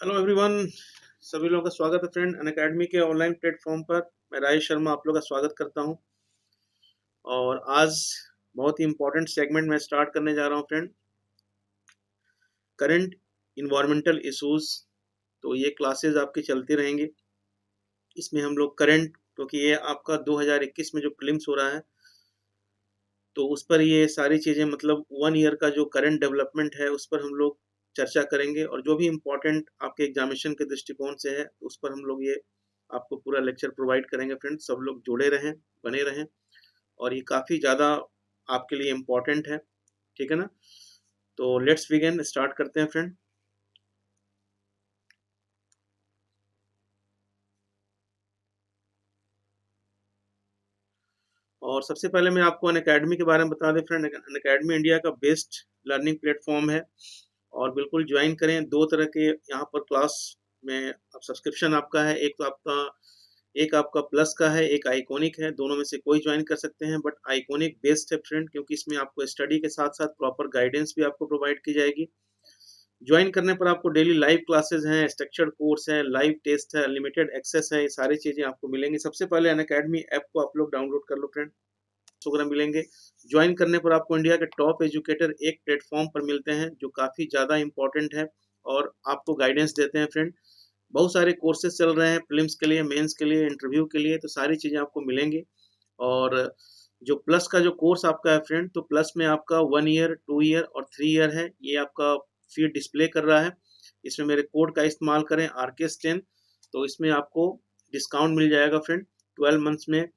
Hello everyone. सभी लोगों का स्वागत है फ्रेंड अनअकैडमी के ऑनलाइन प्लेटफॉर्म पर। मैं राजेश शर्मा आप लोगों का स्वागत करता हूं और आज बहुत ही इंपॉर्टेंट सेगमेंट में स्टार्ट करने जा रहा हूं फ्रेंड। Current environmental issues. तो ये क्लासेस आपकी चलती रहेंगी। इसमें हम लोग करंट, क्योंकि ये आपका 2021 में जो प्रीलिम्स हो रहा है तो उस पर ये सारी चीज़ें मतलब 1 ईयर का जो करंट डेवलपमेंट है उस पर हम लोग चर्चा करेंगे और जो भी इम्पोर्टेंट आपके एग्जामिनेशन के दृष्टिकोण से है उस पर हम लोग ये आपको पूरा लेक्चर प्रोवाइड करेंगे फ्रेंड। सब लोग जुड़े रहें, बने रहें और ये काफ़ी ज़्यादा आपके लिए इम्पोर्टेंट है। ठीक है ना? तो लेट्स बिगिन, स्टार्ट करते हैं फ्रेंड। और सबसे पहले मैं आपको अनअकैडमी के बारे में बता दें फ्रेंड। अनअकैडमी इंडिया का बेस्ट लर्निंग प्लेटफॉर्म है और बिल्कुल ज्वाइन करें। दो तरह के यहाँ पर क्लास में अब सब्सक्रिप्शन आपका है। एक आपका प्लस का है, एक आइकॉनिक है। दोनों में से कोई ज्वाइन कर सकते हैं, बट आइकॉनिक बेस्ट है फ्रेंड, क्योंकि इसमें आपको स्टडी के साथ साथ प्रॉपर गाइडेंस भी आपको प्रोवाइड की जाएगी। ज्वाइन करने पर आपको डेली लाइव क्लासेस हैं, स्ट्रक्चर्ड कोर्स है, लाइव टेस्ट है, अनलिमिटेड एक्सेस है। ये सारी चीज़ें आपको मिलेंगी। सबसे पहले अनअकैडमी ऐप को आप लोग डाउनलोड कर लो फ्रेंड, वगैरह मिलेंगे। ज्वाइन करने पर आपको इंडिया के टॉप एजुकेटर एक प्लेटफॉर्म पर मिलते हैं जो काफ़ी ज़्यादा इंपॉर्टेंट है और आपको गाइडेंस देते हैं फ्रेंड। बहुत सारे कोर्सेज चल रहे हैं प्रीलिम्स के लिए, मेंस के लिए, इंटरव्यू के लिए, तो सारी चीज़ें आपको मिलेंगी। और जो प्लस का जो कोर्स आपका है फ्रेंड, तो प्लस में आपका 1 ईयर, 2 ईयर और 3 ईयर है। ये आपका फीड डिस्प्ले कर रहा है। इसमें मेरे कोड का इस्तेमाल करें RKS10, तो इसमें आपको डिस्काउंट मिल जाएगा फ्रेंड 12 मंथ्स में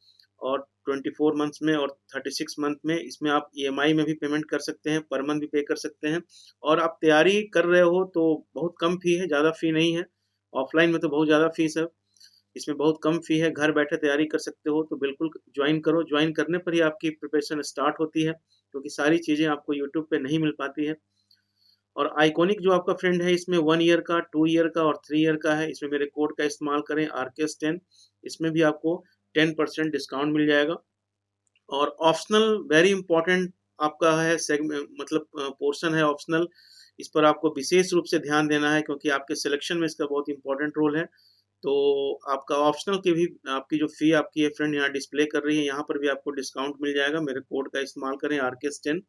और 24 मंथ्स में और 36 मंथ में। इसमें आप EMI में भी पेमेंट कर सकते हैं, पर मंथ भी पे कर सकते हैं। और आप तैयारी कर रहे हो तो बहुत कम फ़ी है, ज़्यादा फ़ी नहीं है। ऑफलाइन में तो बहुत ज़्यादा फीस है, इसमें बहुत कम फ़ी है। घर बैठे तैयारी कर सकते हो तो बिल्कुल ज्वाइन करो। ज्वाइन करने पर ही आपकी प्रिपरेशन स्टार्ट होती है, क्योंकि सारी चीज़ें आपको यूट्यूब पे नहीं मिल पाती है। और आइकॉनिक जो आपका फ्रेंड है, इसमें 1 ईयर का, 2 ईयर का और 3 ईयर का है। इसमें मेरे कोड का इस्तेमाल करें RKS10, इसमें भी आपको 10% डिस्काउंट मिल जाएगा। और ऑप्शनल वेरी इंपॉर्टेंट आपका है सेगमेंट, मतलब पोर्शन है ऑप्शनल। इस पर आपको विशेष रूप से ध्यान देना है, क्योंकि आपके सिलेक्शन में इसका बहुत इंपॉर्टेंट रोल है। तो आपका ऑप्शनल की भी आपकी जो फ़ी आपकी है फ्रेंड यहाँ डिस्प्ले कर रही है, यहाँ पर भी आपको डिस्काउंट मिल जाएगा। मेरे कोड का इस्तेमाल करें RKS10।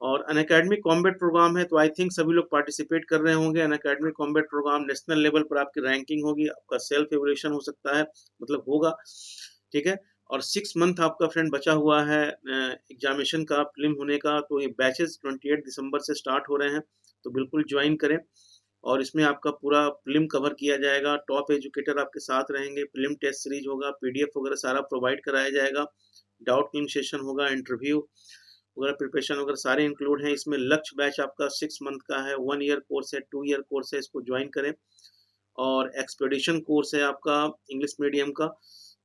और अनअकैडमी कॉम्बैट प्रोग्राम है, तो आई थिंक सभी लोग पार्टिसिपेट कर रहे होंगे। Unacademy combat program national level पर आपकी रैंकिंग होगी, आपका सेल्फ एवल्यूशन हो सकता है, मतलब होगा। ठीक है? और 6 मंथ आपका फ्रेंड बचा हुआ है एग्जामिनेशन का, प्रीलिम होने का। तो ये बैचेस 28 दिसंबर से स्टार्ट हो रहे हैं, तो बिल्कुल ज्वाइन करें। और इसमें आपका पूरा प्रीलिम कवर किया जाएगा, टॉप एजुकेटर आपके साथ रहेंगे, प्रीलिम टेस्ट सीरीज होगा, PDF वगैरह सारा प्रोवाइड कराया जाएगा, डाउट क्लिंग सेशन होगा, इंटरव्यू वगैरह, प्रिपरेशन वगैरह सारे इंक्लूड हैं इसमें। लक्ष्य बैच आपका 6 मंथ का है, 1 ईयर कोर्स है, 2 ईयर कोर्स है, इसको ज्वाइन करें। और एक्सपेडिशन कोर्स है आपका इंग्लिश मीडियम का,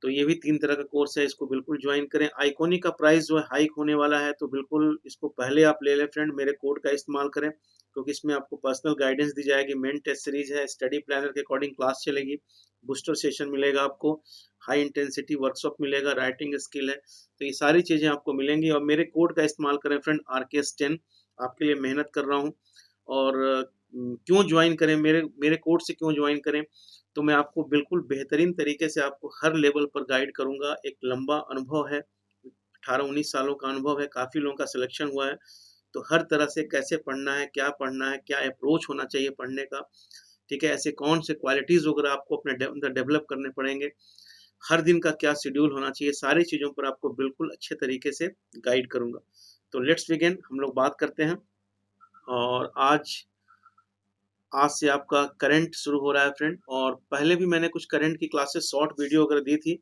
तो ये भी 3 तरह का कोर्स है, इसको बिल्कुल ज्वाइन करें। आइकॉनिक का प्राइस जो है हाइक होने वाला है, तो बिल्कुल इसको पहले आप ले लें फ्रेंड, मेरे कोड का इस्तेमाल करें, क्योंकि इसमें आपको पर्सनल गाइडेंस दी जाएगी। मेन टेस्ट सीरीज है, स्टडी प्लानर के अकॉर्डिंग क्लास चलेगी, बूस्टर सेशन मिलेगा आपको, हाई इंटेंसिटी वर्कशॉप मिलेगा, राइटिंग स्किल है। तो ये सारी चीज़ें आपको मिलेंगी और मेरे कोड का इस्तेमाल करें फ्रेंड RKS10। आपके लिए मेहनत कर रहा हूँ। और क्यों ज्वाइन करें, मेरे मेरे कोड से क्यों ज्वाइन करें, तो मैं आपको बिल्कुल बेहतरीन तरीके से आपको हर लेवल पर गाइड करूँगा। एक लंबा अनुभव है, 18-19 सालों का अनुभव है, काफ़ी लोगों का सिलेक्शन हुआ है। तो हर तरह से कैसे पढ़ना है, क्या अप्रोच होना चाहिए पढ़ने का, ठीक है? ऐसे कौन से क्वालिटीज़ वगैरह आपको अपने अंदर डेवलप करने पड़ेंगे, हर दिन का क्या शेड्यूल होना चाहिए, सारी चीज़ों पर आपको बिल्कुल अच्छे तरीके से गाइड करूँगा। तो लेट्स बिगिन, हम लोग बात करते हैं। और आज से आपका करंट शुरू हो रहा है फ्रेंड। और पहले भी मैंने कुछ करंट की क्लासेस शॉर्ट वीडियो वगैरह दी थी,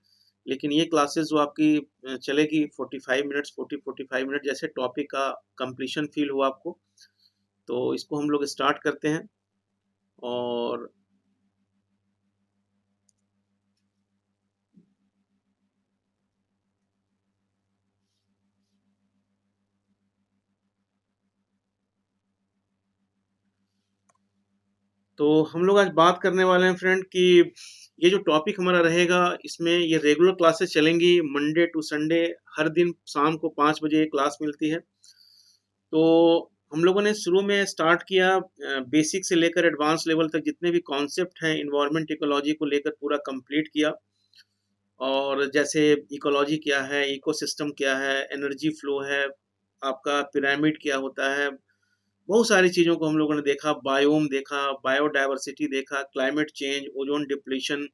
लेकिन ये क्लासेस जो आपकी चलेगी 45 मिनट्स, 40-45 मिनट, जैसे टॉपिक का कंप्लीशन फील हुआ आपको। तो इसको हम लोग स्टार्ट करते हैं। और तो हम लोग आज बात करने वाले हैं फ्रेंड कि ये जो टॉपिक हमारा रहेगा, इसमें ये रेगुलर क्लासेस चलेंगी मंडे टू संडे। हर दिन शाम को 5 बजे क्लास मिलती है। तो हम लोगों ने शुरू में स्टार्ट किया बेसिक से लेकर एडवांस लेवल तक जितने भी कॉन्सेप्ट हैं इन्वायरमेंट इकोलॉजी को लेकर पूरा कंप्लीट किया। और जैसे इकोलॉजी क्या है, इकोसिस्टम क्या है, एनर्जी फ्लो है, आपका पिरामिड क्या होता है, बहुत सारी चीज़ों को हम लोगों ने देखा, बायोम देखा, बायोडायवर्सिटी देखा, climate change, ozone depletion,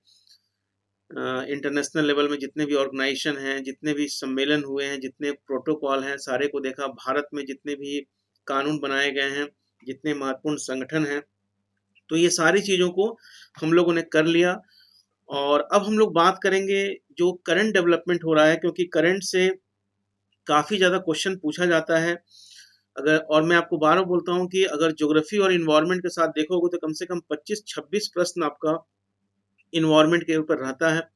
international level में जितने भी ऑर्गेनाइजेशन हैं, जितने भी सम्मेलन हुए हैं, जितने प्रोटोकॉल हैं, सारे को देखा। भारत में जितने भी कानून बनाए गए हैं, जितने महत्वपूर्ण संगठन हैं, तो ये सारी चीज़ों को हम लोगों ने कर लिया। और अब हम लोग बात करेंगे जो करंट डेवलपमेंट हो रहा है, क्योंकि करंट से काफ़ी ज़्यादा क्वेश्चन पूछा जाता है। अगर और मैं आपको बार-बार बोलता हूँ कि अगर ज्योग्राफी और एनवायरनमेंट के साथ देखोगे तो कम से कम 25-26 प्रश्न आपका एनवायरनमेंट के ऊपर रहता है।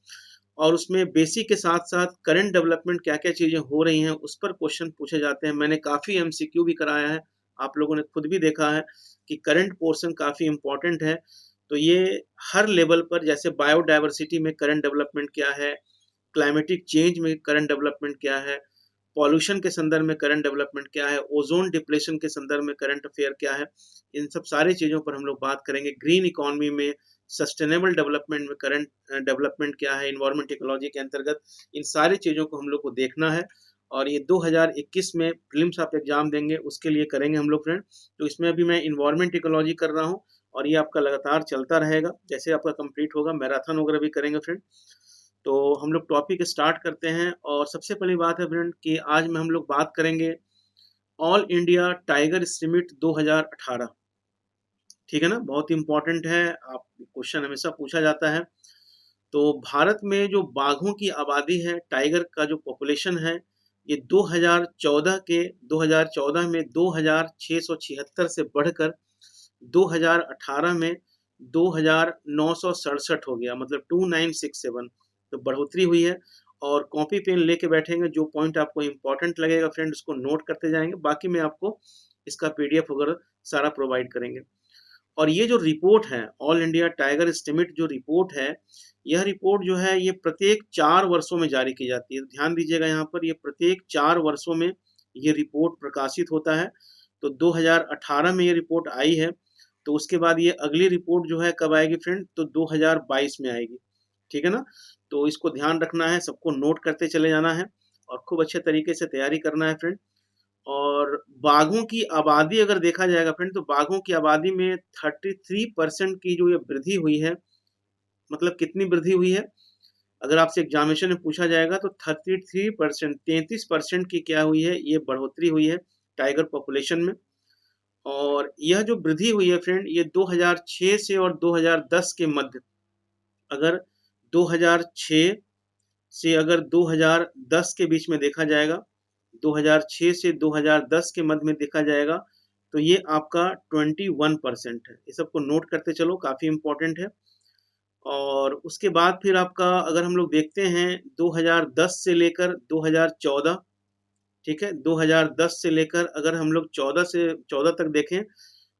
और उसमें बेसिक के साथ-साथ करंट डेवलपमेंट क्या-क्या चीज़ें हो रही हैं, उस पर क्वेश्चन पूछे जाते हैं। मैंने काफ़ी एमसीक्यू भी कराया है, आप लोगों ने खुद भी देखा है कि करंट पोर्शन काफ़ी इम्पोर्टेंट है। तो ये हर लेवल पर, जैसे बायोडायवर्सिटी में करंट डेवलपमेंट क्या है, क्लाइमेटिक चेंज में करंट डेवलपमेंट क्या है, पॉल्यूशन के संदर्भ में करंट डेवलपमेंट क्या है, ओजोन डिप्लेशन के संदर्भ में करंट अफेयर क्या है, इन सब सारी चीज़ों पर हम लोग बात करेंगे। ग्रीन इकोनॉमी में, सस्टेनेबल डेवलपमेंट में करंट डेवलपमेंट क्या है, इन्वायरमेंट इकोलॉजी के अंतर्गत, इन सारी चीज़ों को हम लोग को देखना है। और ये 2021 में प्रीलिम्स आप एग्जाम देंगे, उसके लिए करेंगे हम लोग फ्रेंड। तो इसमें अभी मैं इन्वायरमेंट इकोलॉजी कर रहा हूँ और ये आपका लगातार चलता रहेगा। जैसे आपका कंप्लीट होगा मैराथन वगैरह भी करेंगे फ्रेंड। तो हम लोग टॉपिक स्टार्ट करते हैं। और सबसे पहली बात है फ्रेंड कि आज में हम लोग बात करेंगे ऑल इंडिया टाइगर समिट 2018। ठीक है ना, बहुत इंपॉर्टेंट है, आप क्वेश्चन हमेशा पूछा जाता है। तो भारत में जो बाघों की आबादी है, टाइगर का जो पॉपुलेशन है, ये 2014 में 2676 से बढ़कर 2018 में 2967 हो गया, मतलब 2967। तो बढ़ोतरी हुई है। और कॉपी पेन लेके बैठेंगे, जो पॉइंट आपको इंपॉर्टेंट लगेगा फ्रेंड उसको नोट करते जाएंगे, बाकी मैं आपको इसका पीडीएफ वगैरह सारा प्रोवाइड करेंगे। और ये जो रिपोर्ट है, ऑल इंडिया टाइगर एस्टीमेट जो रिपोर्ट है, यह रिपोर्ट जो है ये प्रत्येक 4 वर्षों में जारी की जाती है। तो ध्यान दीजिएगा यहाँ पर, ये प्रत्येक 4 वर्षों में ये रिपोर्ट प्रकाशित होता है। तो 2018 में ये रिपोर्ट आई है, तो उसके बाद ये अगली रिपोर्ट जो है कब आएगी फ्रेंड, तो 2022 में आएगी। ठीक है ना, तो इसको ध्यान रखना है, सबको नोट करते चले जाना है और खूब अच्छे तरीके से तैयारी करना है फ्रेंड। और बाघों की आबादी अगर देखा जाएगा फ्रेंड, तो बाघों की आबादी में 33% की जो ये वृद्धि हुई है, मतलब कितनी वृद्धि हुई है, अगर आपसे एग्जामिनेशन में पूछा जाएगा तो 33%, 33% की क्या हुई है, ये बढ़ोतरी हुई है टाइगर पॉपुलेशन में। और यह जो वृद्धि हुई है फ्रेंड, ये 2006 से और 2010 के मध्य, अगर 2006 से अगर 2010 के बीच में देखा जाएगा, 2006 से 2010 के मध्य में देखा जाएगा, तो ये आपका 21% है। ये सबको नोट करते चलो, काफ़ी इम्पोर्टेंट है। और उसके बाद फिर आपका अगर हम लोग देखते हैं 2010 से लेकर 2014, ठीक है, 2010 से लेकर अगर हम लोग 14 तक देखें,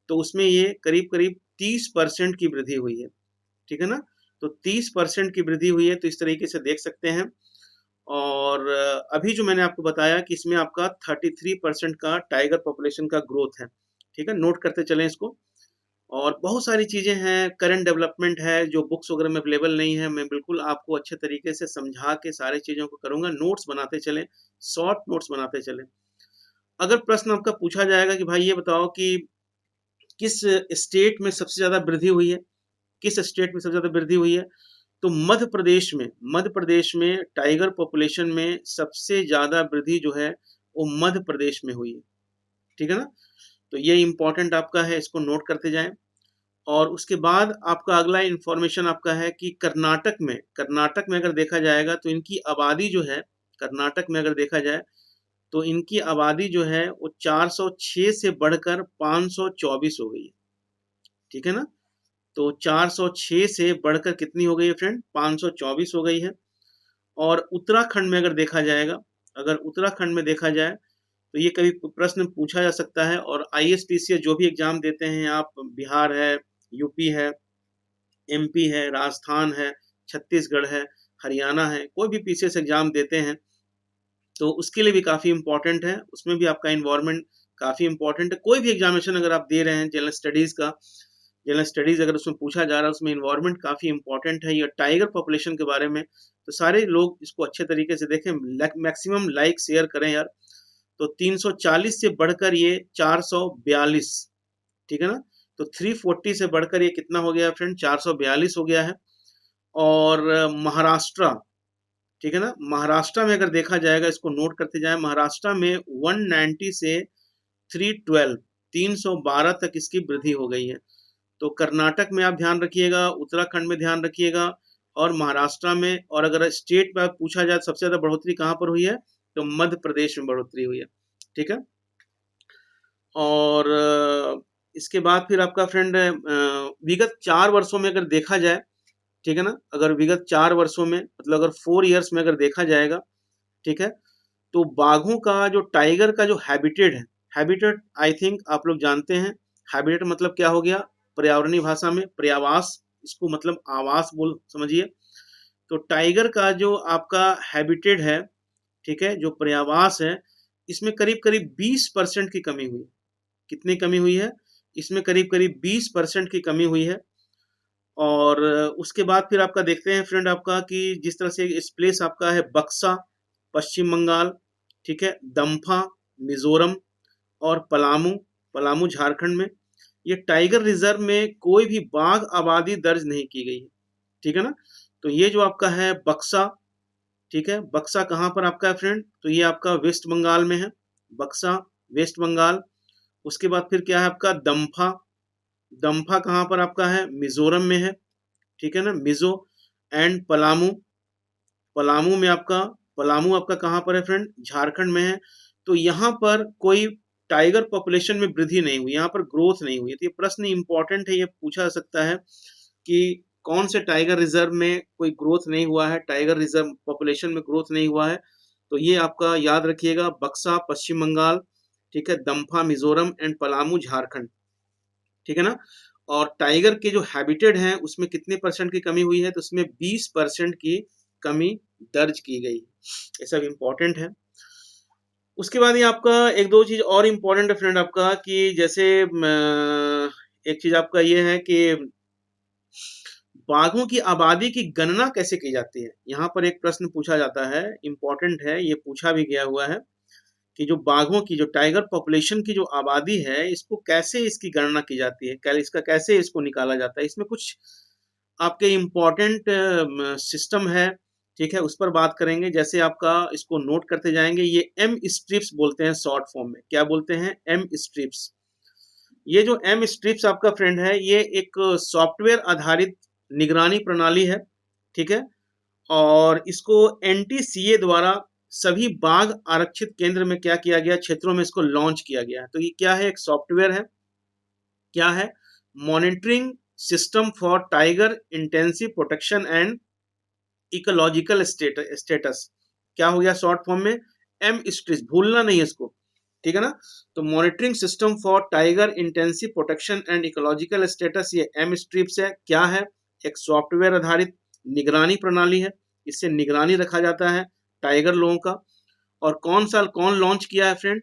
तो उसमें ये करीब-करीब 30% की वृद्धि हुई है। ठीक है ना? तो 30% की वृद्धि हुई है, तो इस तरीके से देख सकते हैं। और अभी जो मैंने आपको बताया कि इसमें आपका 33% का टाइगर पॉपुलेशन का ग्रोथ है। ठीक है, नोट करते चलें इसको। और बहुत सारी चीज़ें हैं, करंट डेवलपमेंट है, जो बुक्स वगैरह में अवेलेबल नहीं है, मैं बिल्कुल आपको अच्छे तरीके से समझा के सारी चीज़ों को करूँगा। नोट्स बनाते चलें, शॉर्ट नोट्स बनाते चलें। अगर प्रश्न आपका पूछा जाएगा कि भाई ये बताओ कि किस स्टेट में सबसे ज़्यादा वृद्धि हुई है, किस स्टेट में सबसे ज़्यादा वृद्धि हुई है? तो मध्य प्रदेश में टाइगर पॉपुलेशन में सबसे ज़्यादा वृद्धि जो है, वो मध्य प्रदेश में हुई है। ठीक है ना? तो ये इम्पोर्टेंट आपका है, इसको नोट करते जाएँ। और उसके बाद आपका अगला इन्फॉर्मेशन आपका है कि कर्नाटक में अगर देखा जाएगा तो इनकी आबादी जो है, कर्नाटक में अगर देखा जाए तो इनकी आबादी जो है वो 406 से बढ़कर 524 हो गई है। ठीक है ना? तो 406 से बढ़कर कितनी हो गई है फ्रेंड? 524 हो गई है। और उत्तराखंड में अगर देखा जाएगा, अगर उत्तराखंड में देखा जाए तो ये कभी प्रश्न पूछा जा सकता है। और आईएसपीसीएस जो भी एग्जाम देते हैं आप, बिहार है, यूपी है, एमपी है, राजस्थान है, छत्तीसगढ़ है, हरियाणा है, कोई भी पीसीएस एग्जाम देते हैं तो उसके लिए भी काफ़ी इम्पोर्टेंट है। उसमें भी आपका इन्वायरमेंट काफ़ी इंपॉर्टेंट है। कोई भी एग्जामिनेशन अगर आप दे रहे हैं जनरल स्टडीज़ का, जनरल स्टडीज़ अगर उसमें पूछा जा रहा है, उसमें इन्वायरमेंट काफ़ी इंपॉर्टेंट है, या टाइगर पॉपुलेशन के बारे में, तो सारे लोग इसको अच्छे तरीके से देखें, मैक्सिमम लाइक शेयर करें यार। तो 340 से बढ़कर ये 442, ठीक है ना? तो 340 से बढ़कर ये कितना हो गया फ्रेंड, 442 हो गया है। और महाराष्ट्र, ठीक है ना, महाराष्ट्र में अगर देखा जाएगा, इसको नोट करते जाए, महाराष्ट्र में 190 से 312, 312 तक इसकी वृद्धि हो गई है। तो कर्नाटक में आप ध्यान रखिएगा, उत्तराखंड में ध्यान रखिएगा, और महाराष्ट्र में। और अगर स्टेट में पूछा जाए सबसे ज्यादा बढ़ोतरी कहाँ पर हुई है, तो मध्य प्रदेश में बढ़ोतरी हुई है, ठीक है। और इसके बाद फिर आपका फ्रेंड विगत 4 वर्षों में अगर देखा जाए, ठीक है ना, अगर विगत 4 वर्षों में, मतलब अगर 4 ईयर्स में अगर देखा जाएगा, ठीक है, तो बाघों का जो, टाइगर का जो हैबिटेट है, हैबिटेट आई थिंक आप लोग जानते हैं, हैबिटेट मतलब क्या हो गया, पर्यावरणीय भाषा में पर्यावास, इसको मतलब आवास बोल समझिए। तो टाइगर का जो आपका हैबिटेट है, ठीक है, जो पर्यावास है, इसमें करीब करीब 20% की कमी हुई। कितनी कमी हुई है, इसमें करीब करीब 20% की कमी हुई है। और उसके बाद फिर आपका देखते हैं फ्रेंड आपका कि जिस तरह से इस प्लेस आपका है बक्सा पश्चिम बंगाल, ठीक है, दम्फा मिजोरम, और पलामू, पलामू झारखंड में, ये टाइगर रिजर्व में कोई भी बाघ आबादी दर्ज नहीं की गई है, ठीक है ना। तो ये जो आपका है बक्सा, ठीक है, बक्सा कहाँ पर आपका है फ्रेंड, तो ये आपका वेस्ट बंगाल में है, बक्सा वेस्ट बंगाल। उसके बाद फिर क्या है आपका दम्फा, दम्फा कहाँ पर आपका है, मिजोरम में है, ठीक है ना, मिजो। एंड पलामू, पलामू में आपका, पलामू आपका कहाँ पर है फ्रेंड, झारखंड में है। तो यहाँ पर कोई टाइगर पॉपुलेशन में वृद्धि नहीं हुई, यहाँ पर ग्रोथ नहीं हुई। तो ये प्रश्न इंपॉर्टेंट है, ये पूछा जा सकता है कि कौन से टाइगर रिजर्व में कोई ग्रोथ नहीं हुआ है, टाइगर रिजर्व पॉपुलेशन में ग्रोथ नहीं हुआ है। तो ये आपका याद रखिएगा, बक्सा पश्चिम बंगाल, ठीक है, दम्फा मिजोरम, एंड पलामू झारखंड, ठीक है ना। और टाइगर के जो हैबिटेट हैं उसमें कितने परसेंट की कमी हुई है, तो उसमें 20% की कमी दर्ज की गई। ये सब इम्पोर्टेंट है। उसके बाद ये आपका एक दो चीज और इम्पोर्टेंट है फ्रेंड आपका, कि जैसे एक चीज आपका ये है कि बाघों की आबादी की गणना कैसे की जाती है। यहाँ पर एक प्रश्न पूछा जाता है, इम्पोर्टेंट है, ये पूछा भी गया हुआ है कि जो बाघों की, जो टाइगर पॉपुलेशन की जो आबादी है, इसको कैसे, इसकी गणना की जाती है, इसका कैसे इसको निकाला जाता है। इसमें कुछ आपके इम्पोर्टेंट सिस्टम है, ठीक है, उस पर बात करेंगे। जैसे आपका इसको नोट करते जाएंगे, ये एम स्ट्रिप्स बोलते हैं शॉर्ट फॉर्म में, क्या बोलते हैं, एम स्ट्रिप्स। ये जो एम स्ट्रिप्स आपका फ्रेंड है, ये एक सॉफ्टवेयर आधारित निगरानी प्रणाली है, ठीक है। और इसको एनटीसीए द्वारा सभी बाघ आरक्षित केंद्र में क्या किया गया, क्षेत्रों में इसको लॉन्च किया गया है। तो ये क्या है, एक सॉफ्टवेयर है, क्या है, monitoring system for tiger intensive protection and ecological status. क्या हो गया शॉर्ट फॉर्म में, एम स्ट्रिप्स, भूलना नहीं है इसको, ठीक है ना। तो monitoring system for tiger intensive protection and ecological status, ये एम स्ट्रिप्स है। क्या है, एक सॉफ्टवेयर आधारित निगरानी प्रणाली है, इससे निगरानी रखा जाता है टाइगर लोगों का। और कौन लॉन्च किया है फ्रेंड,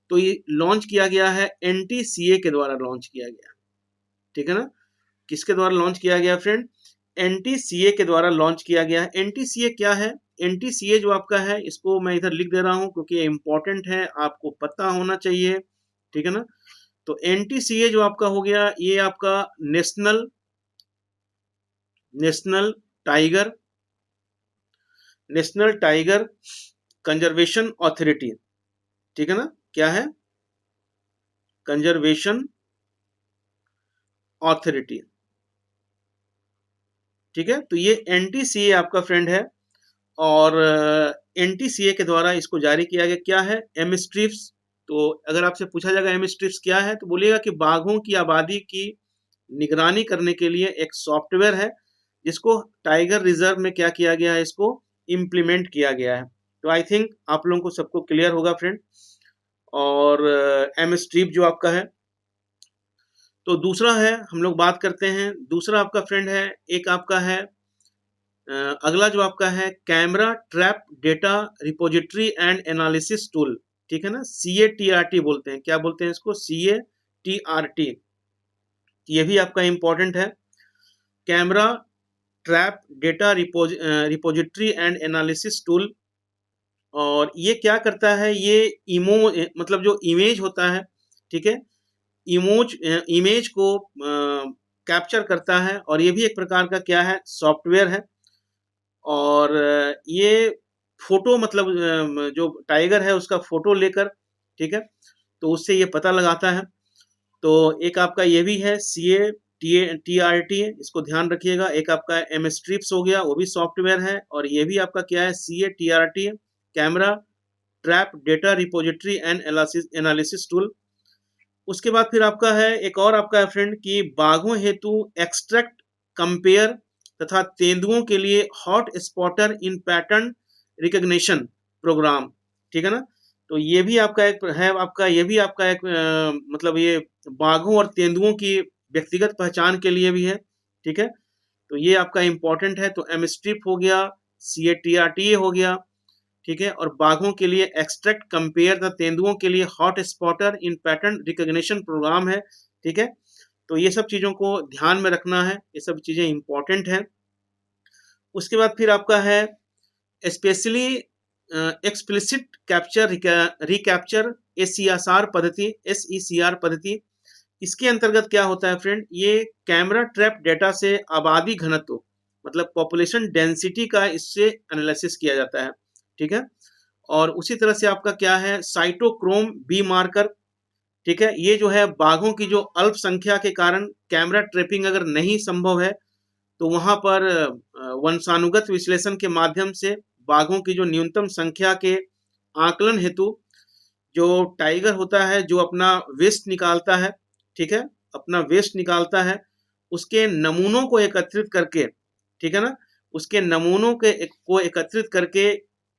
तो ये लॉन्च किया गया है एनटीसीए के द्वारा लॉन्च किया गया, ठीक है ना। किसके द्वारा लॉन्च किया गया फ्रेंड, एनटीसीए के द्वारा लॉन्च किया गया है। एनटीसीए क्या है, एनटीसीए जो आपका है, इसको मैं इधर लिख दे रहा हूं क्योंकि ये इंपॉर्टेंट है, आपको पता होना चाहिए, ठीक है ना। तो एनटीसीए जो आपका हो गया, ये आपका national national tiger national tiger conservation authority, ठीक है ना, क्या है, कंजर्वेशन ऑथोरिटी, ठीक है। तो ये एनटीसीए आपका फ्रेंड है, और एनटीसीए के द्वारा इसको जारी किया गया। क्या है, एम स्ट्रिप्स। तो अगर आपसे पूछा जाएगा एम स्ट्रिप्स क्या है, तो बोलिएगा कि बाघों की आबादी की निगरानी करने के लिए एक सॉफ्टवेयर है, जिसको टाइगर रिजर्व में क्या किया गया है, इसको इम्प्लीमेंट किया गया है। तो आई थिंक आप लोगों को सबको क्लियर होगा फ्रेंड। और एम स्ट्रिप जो आपका है, तो दूसरा है, हम लोग बात करते हैं, दूसरा आपका फ्रेंड है, एक आपका है अगला जो आपका है camera trap data repository and analysis tool, ठीक है ना, CATRT बोलते हैं, क्या बोलते हैं इसको, CATRT। ये भी आपका इंपॉर्टेंट है। Camera trap data repository and analysis tool. और ये क्या करता है, ये मतलब जो इमेज होता है, ठीक है, इमेज को कैप्चर करता है, और ये भी एक प्रकार का क्या है, सॉफ्टवेयर है। और ये फोटो मतलब जो टाइगर है उसका फोटो लेकर, ठीक है, तो उससे ये पता लगाता है। तो एक आपका ये भी है CATRT, इसको ध्यान रखिएगा। एक आपका एम स्ट्रिप्स हो गया, वो भी सॉफ्टवेयर है। और ये भी आपका क्या है, CATRT, camera trap data repository and analysis tool. उसके बाद फिर आपका है एक और आपका है फ्रेंड कि बाघों हेतु एक्सट्रैक्ट, कंपेयर तथा तेंदुओं के लिए हॉट स्पॉटर इन पैटर्न रिकग्निशन प्रोग्राम, ठीक है ना। तो ये भी आपका एक है, आपका ये भी आपका एक मतलब ये बाघों और तेंदुओं की व्यक्तिगत पहचान के लिए भी है, ठीक है। तो ये आपका इंपॉर्टेंट है। तो एम स्ट्रिप हो गया, CATRTA हो गया, ठीक है, और बाघों के लिए एक्सट्रैक्ट, कंपेयर तथा तेंदुओं के लिए हॉट स्पॉटर इन पैटर्न रिकग्निशन प्रोग्राम है, ठीक है। तो ये सब चीज़ों को ध्यान में रखना है, ये सब चीज़ें इंपॉर्टेंट हैं। उसके बाद फिर आपका है specially explicit capture recapture SECR पद्धति। इसके अंतर्गत क्या होता है फ्रेंड, ये कैमरा ट्रैप डेटा से आबादी घनत्व मतलब पॉपुलेशन डेंसिटी का इससे एनालिसिस किया जाता है, ठीक है। और उसी तरह से आपका क्या है, साइटोक्रोम बी मार्कर, ठीक है। ये जो है बाघों की जो अल्पसंख्या के कारण कैमरा ट्रैपिंग अगर नहीं संभव है, तो वहां पर वंशानुगत विश्लेषण के माध्यम से बाघों की जो न्यूनतम संख्या के आकलन हेतु जो टाइगर होता है जो अपना वेस्ट निकालता है, ठीक है, अपना वेस्ट निकालता है, उसके नमूनों को एकत्रित करके, ठीक है ना, उसके नमूनों को एकत्रित करके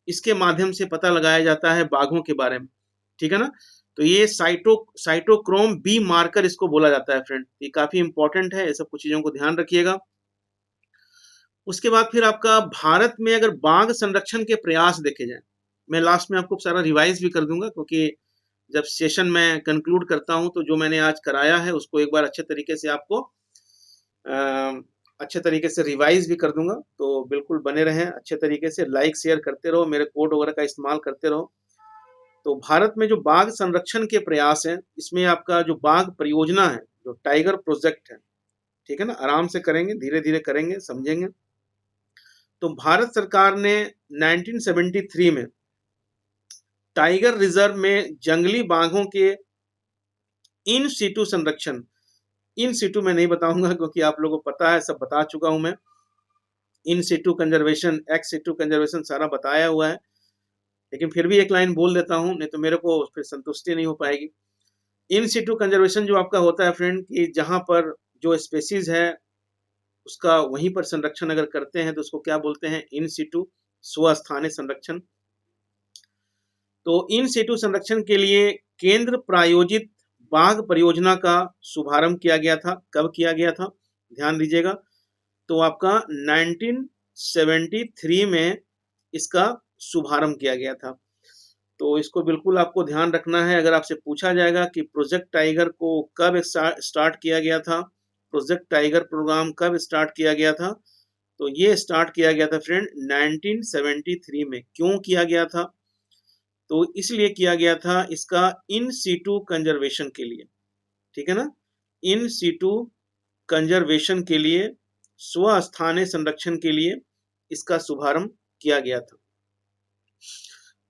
इसके माध्यम से पता लगाया जाता है बाघों के बारे में, ठीक है ना। तो ये साइटोक्रोम बी मार्कर इसको बोला जाता है फ्रेंड। ये काफी इंपॉर्टेंट है, ये सब कुछ चीजों को ध्यान रखिएगा। उसके बाद फिर आपका भारत में अगर बाघ संरक्षण के प्रयास देखे जाएं, मैं लास्ट में आपको सारा रिवाइज भी कर दूंगा, क्योंकि जब सेशन में कंक्लूड करता हूं तो जो मैंने आज कराया है उसको एक बार अच्छे तरीके से आपको अच्छे तरीके से रिवाइज भी कर दूंगा। तो बिल्कुल बने रहें अच्छे तरीके से, लाइक शेयर करते रहो, मेरे कोड वगैरह का इस्तेमाल करते रहो। तो भारत में जो बाघ संरक्षण के प्रयास हैं, इसमें आपका जो बाघ परियोजना है, जो टाइगर प्रोजेक्ट है, ठीक है ना, आराम से करेंगे, धीरे धीरे करेंगे, समझेंगे। तो भारत सरकार ने 1973 में टाइगर रिजर्व में जंगली बाघों के इन सीटू संरक्षण, इन सीटू में नहीं बताऊंगा क्योंकि आप लोगों को पता है, सब बता चुका हूं मैं। In situ conservation, ex situ conservation सारा बताया हुआ है, लेकिन फिर भी एक लाइन बोल देता हूं, नहीं तो मेरे को फिर संतुष्टि नहीं हो पाएगी। इन सीटू कंजर्वेशन जो आपका होता है फ्रेंड, कि जहां पर जो स्पेसीज है उसका वहीं पर संरक्षण अगर करते हैं तो उसको क्या बोलते हैं, इन सीटू स्वस्थानीय संरक्षण। तो इन सीटू संरक्षण के लिए केंद्र प्रायोजित बाघ परियोजना का शुभारंभ किया गया था। कब किया गया था, ध्यान दीजिएगा। तो आपका 1973 में इसका शुभारंभ किया गया था। तो इसको बिल्कुल आपको ध्यान रखना है। अगर आपसे पूछा जाएगा कि प्रोजेक्ट टाइगर को कब स्टार्ट किया गया था, प्रोजेक्ट टाइगर प्रोग्राम कब स्टार्ट किया गया था, तो ये स्टार्ट किया गया था फ्रेंड 1973 में। क्यों किया गया था, तो इसलिए किया गया था इसका इन सीटू कंजर्वेशन के लिए, ठीक है ना, इन सीटू कंजर्वेशन के लिए, स्वस्थानीय संरक्षण के लिए इसका शुभारंभ किया गया था।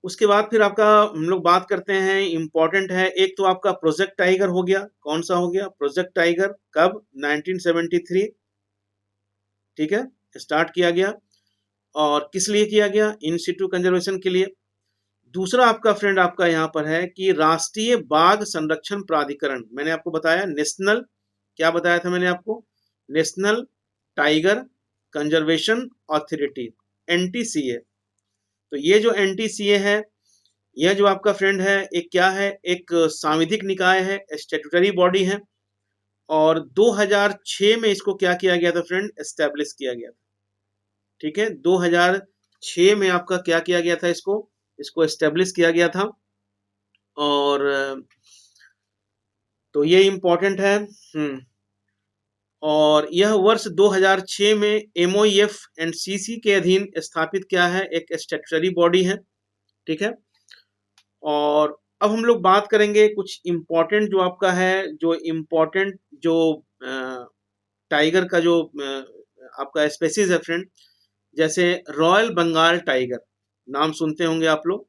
उसके बाद फिर आपका हम लोग बात करते हैं, इंपॉर्टेंट है, एक तो आपका प्रोजेक्ट टाइगर हो गया। कौन सा हो गया, प्रोजेक्ट टाइगर, कब, 1973, ठीक है, स्टार्ट किया गया। और किस लिए किया गया, इन सीटू कंजर्वेशन के लिए। दूसरा आपका फ्रेंड आपका यहाँ पर है कि राष्ट्रीय बाघ संरक्षण प्राधिकरण, मैंने आपको बताया नेशनल, क्या बताया था मैंने आपको, national tiger conservation authority, NTCA। तो ये जो NTCA है, यह जो आपका फ्रेंड है एक क्या है, एक सांविधिक निकाय है, स्टैट्यूटरी बॉडी है। और 2006 में इसको क्या किया गया था फ्रेंड, एस्टेब्लिश किया गया था, ठीक है। 2006 में आपका क्या किया गया था, इसको एस्टेब्लिश किया गया था। और तो ये इम्पोर्टेंट है। और यह वर्ष 2006 में MOEF एंड CC के अधीन स्थापित क्या है, एक स्टैट्यूटरी बॉडी है, ठीक है। और अब हम लोग बात करेंगे कुछ इम्पोर्टेंट जो आपका है, जो इम्पोर्टेंट जो टाइगर का जो आपका स्पेसीज है फ्रेंड, जैसे रॉयल बंगाल टाइगर, नाम सुनते होंगे आप लोग।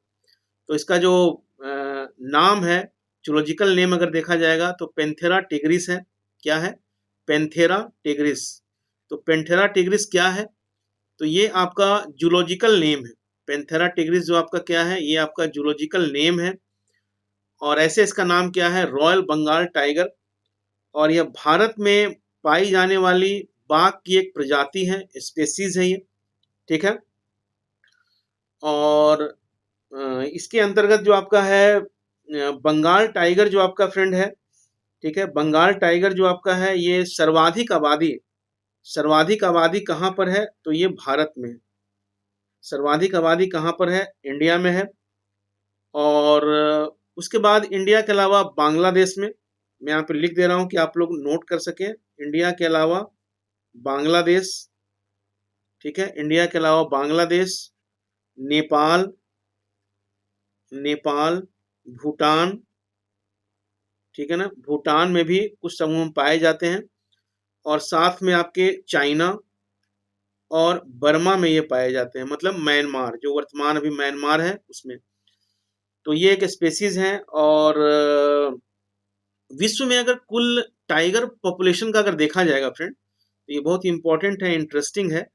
तो इसका जो नाम है, जूलॉजिकल नेम अगर देखा जाएगा तो पेंथेरा टिग्रिस है। क्या है? Panthera tigris. तो पेंथेरा टिग्रिस क्या है? तो ये आपका जूलॉजिकल नेम है। पेंथेरा टिग्रिस जो आपका क्या है, ये आपका जूलॉजिकल नेम है। और ऐसे इसका नाम क्या है, रॉयल बंगाल टाइगर। और यह भारत में पाई जाने वाली बाघ की एक प्रजाति है, स्पेसीज है ये, ठीक है। और इसके अंतर्गत जो आपका है बंगाल टाइगर जो आपका फ्रेंड है, ठीक है, बंगाल टाइगर जो आपका है ये सर्वाधिक आबादी कहाँ पर है, तो ये भारत में है। सर्वाधिक आबादी कहाँ पर है? इंडिया में है। और उसके बाद इंडिया के अलावा बांग्लादेश में, मैं यहाँ पे लिख दे रहा हूँ कि आप लोग नोट कर सकें, इंडिया के अलावा बांग्लादेश, ठीक है, इंडिया के अलावा बांग्लादेश, नेपाल, भूटान, ठीक है ना, भूटान में भी कुछ समूह पाए जाते हैं। और साथ में आपके चाइना और बर्मा में ये पाए जाते हैं, मतलब म्यांमार, जो वर्तमान अभी म्यांमार है उसमें। तो ये एक स्पेसीज है। और विश्व में अगर कुल टाइगर पॉपुलेशन का अगर देखा जाएगा फ्रेंड, तो ये बहुत इंपॉर्टेंट है, इंटरेस्टिंग है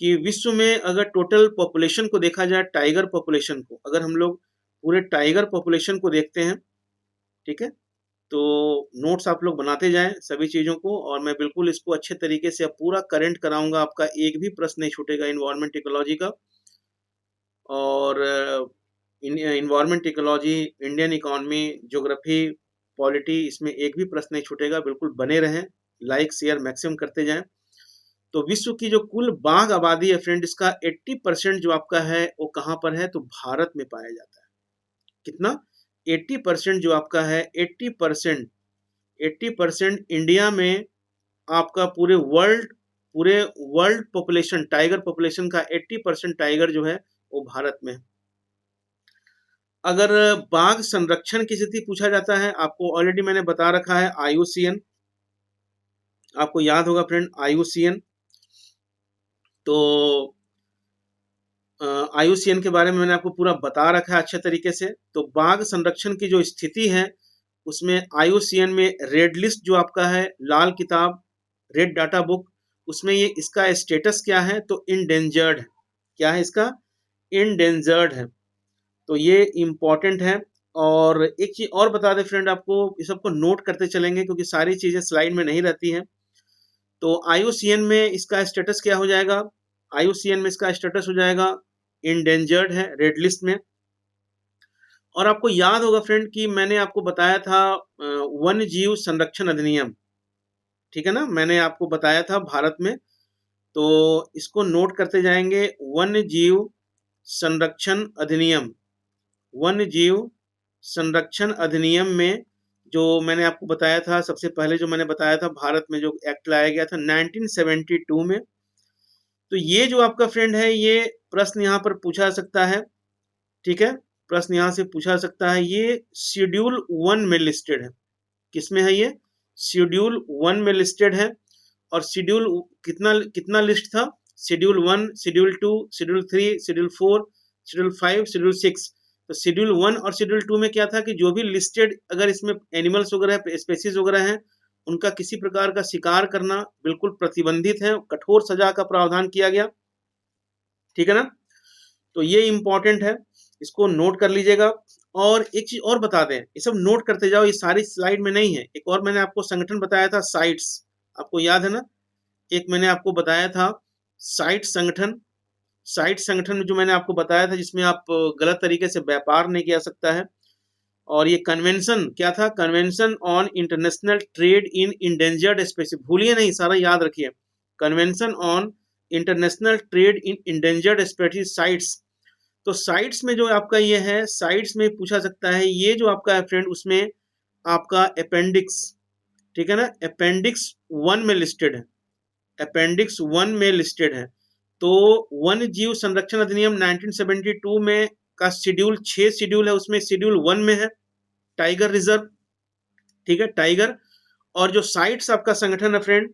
कि विश्व में अगर टोटल पॉपुलेशन को देखा जाए, टाइगर पॉपुलेशन को, अगर हम लोग पूरे टाइगर पॉपुलेशन को देखते हैं, ठीक है, तो नोट्स आप लोग बनाते जाएं सभी चीज़ों को, और मैं बिल्कुल इसको अच्छे तरीके से अब पूरा करेंट कराऊंगा, आपका एक भी प्रश्न नहीं छूटेगा इन्वायरमेंट इकोलॉजी का। और environment ecology, Indian economy, geography, polity, इसमें एक भी प्रश्न नहीं छूटेगा, बिल्कुल बने रहें, लाइक शेयर मैक्सिमम करते जाएं। तो विश्व की जो कुल बाघ आबादी है फ्रेंड, इसका 80% जो आपका है वो कहाँ पर है, तो भारत में पाया जाता है। कितना? 80% जो आपका है, 80% इंडिया में, आपका पूरे वर्ल्ड पॉपुलेशन, टाइगर पॉपुलेशन का 80% टाइगर जो है वो भारत में है। अगर बाघ संरक्षण की स्थिति पूछा जाता है, आपको ऑलरेडी मैंने बता रखा है, IUCN, आपको याद होगा फ्रेंड, IUCN। तो IUCN के बारे में मैंने आपको पूरा बता रखा है अच्छे तरीके से। तो बाघ संरक्षण की जो स्थिति है उसमें IUCN में रेड लिस्ट जो आपका है, लाल किताब, रेड डाटा बुक, उसमें ये इसका स्टेटस क्या है, तो इंडेंजर्ड है। क्या है इसका? इंडेंजर्ड है। तो ये इम्पोर्टेंट है। और एक चीज और बता दें फ्रेंड आपको, इस सबको नोट करते चलेंगे क्योंकि सारी चीजें स्लाइड में नहीं रहती हैं। तो IUCN में इसका स्टेटस क्या हो जाएगा? IUCN में इसका स्टेटस हो जाएगा इंडेंजर्ड है, रेड लिस्ट में। और आपको याद होगा फ्रेंड कि मैंने आपको बताया था वन्य जीव संरक्षण अधिनियम, ठीक है ना, मैंने आपको बताया था भारत में। तो इसको नोट करते जाएंगे, वन्य जीव संरक्षण अधिनियम, वन्य जीव संरक्षण अधिनियम में जो मैंने आपको बताया था, सबसे पहले जो मैंने बताया था, भारत में जो एक्ट लाया गया था 1972 में। तो ये जो आपका फ्रेंड है, ये प्रश्न यहाँ पर पूछा सकता है, ठीक है, प्रश्न यहाँ से पूछा सकता है। ये शेड्यूल 1 में लिस्टेड है। किसमें है ये? शेड्यूल 1 में लिस्टेड है। और शेड्यूल कितना कितना लिस्ट था? Schedule 1, schedule 2, schedule 3, schedule 4, schedule 5, schedule 6। तो शेड्यूल 1 और शेड्यूल 2 में क्या था कि जो भी लिस्टेड अगर इसमें एनिमल्स वगैरह, स्पेसीज वगैरह हैं, उनका किसी प्रकार का शिकार करना बिल्कुल प्रतिबंधित है, कठोर सजा का प्रावधान किया गया, ठीक है ना। तो ये इंपॉर्टेंट है, इसको नोट कर लीजिएगा। और एक चीज और बता दें, ये सब नोट करते जाओ, ये सारी स्लाइड में नहीं है। एक और मैंने आपको संगठन बताया था, साइट्स, आपको याद है ना, एक मैंने आपको बताया था साइट संगठन। साइट संगठन जो मैंने आपको बताया था, जिसमें आप गलत तरीके से व्यापार नहीं किया सकता है। और ये कन्वेंशन क्या था? Convention on international trade in endangered species, भूलिए नहीं, सारा याद रखिए। Convention on international trade in endangered species sites. तो साइट्स में जो आपका ये है, साइट्स में पूछा सकता है, ये जो आपका है फ्रेंड, उसमें आपका अपेंडिक्स, ठीक है ना, अपेंडिक्स 1 में लिस्टेड है, अपेंडिक्स 1 में लिस्टेड है। तो वन्य जीव संरक्षण अधिनियम 1972 में का शेड्यूल 6 शेड्यूल है, उसमें शेड्यूल 1 में है टाइगर रिजर्व, ठीक है, टाइगर। और जो साइट्स आपका संगठन है फ्रेंड,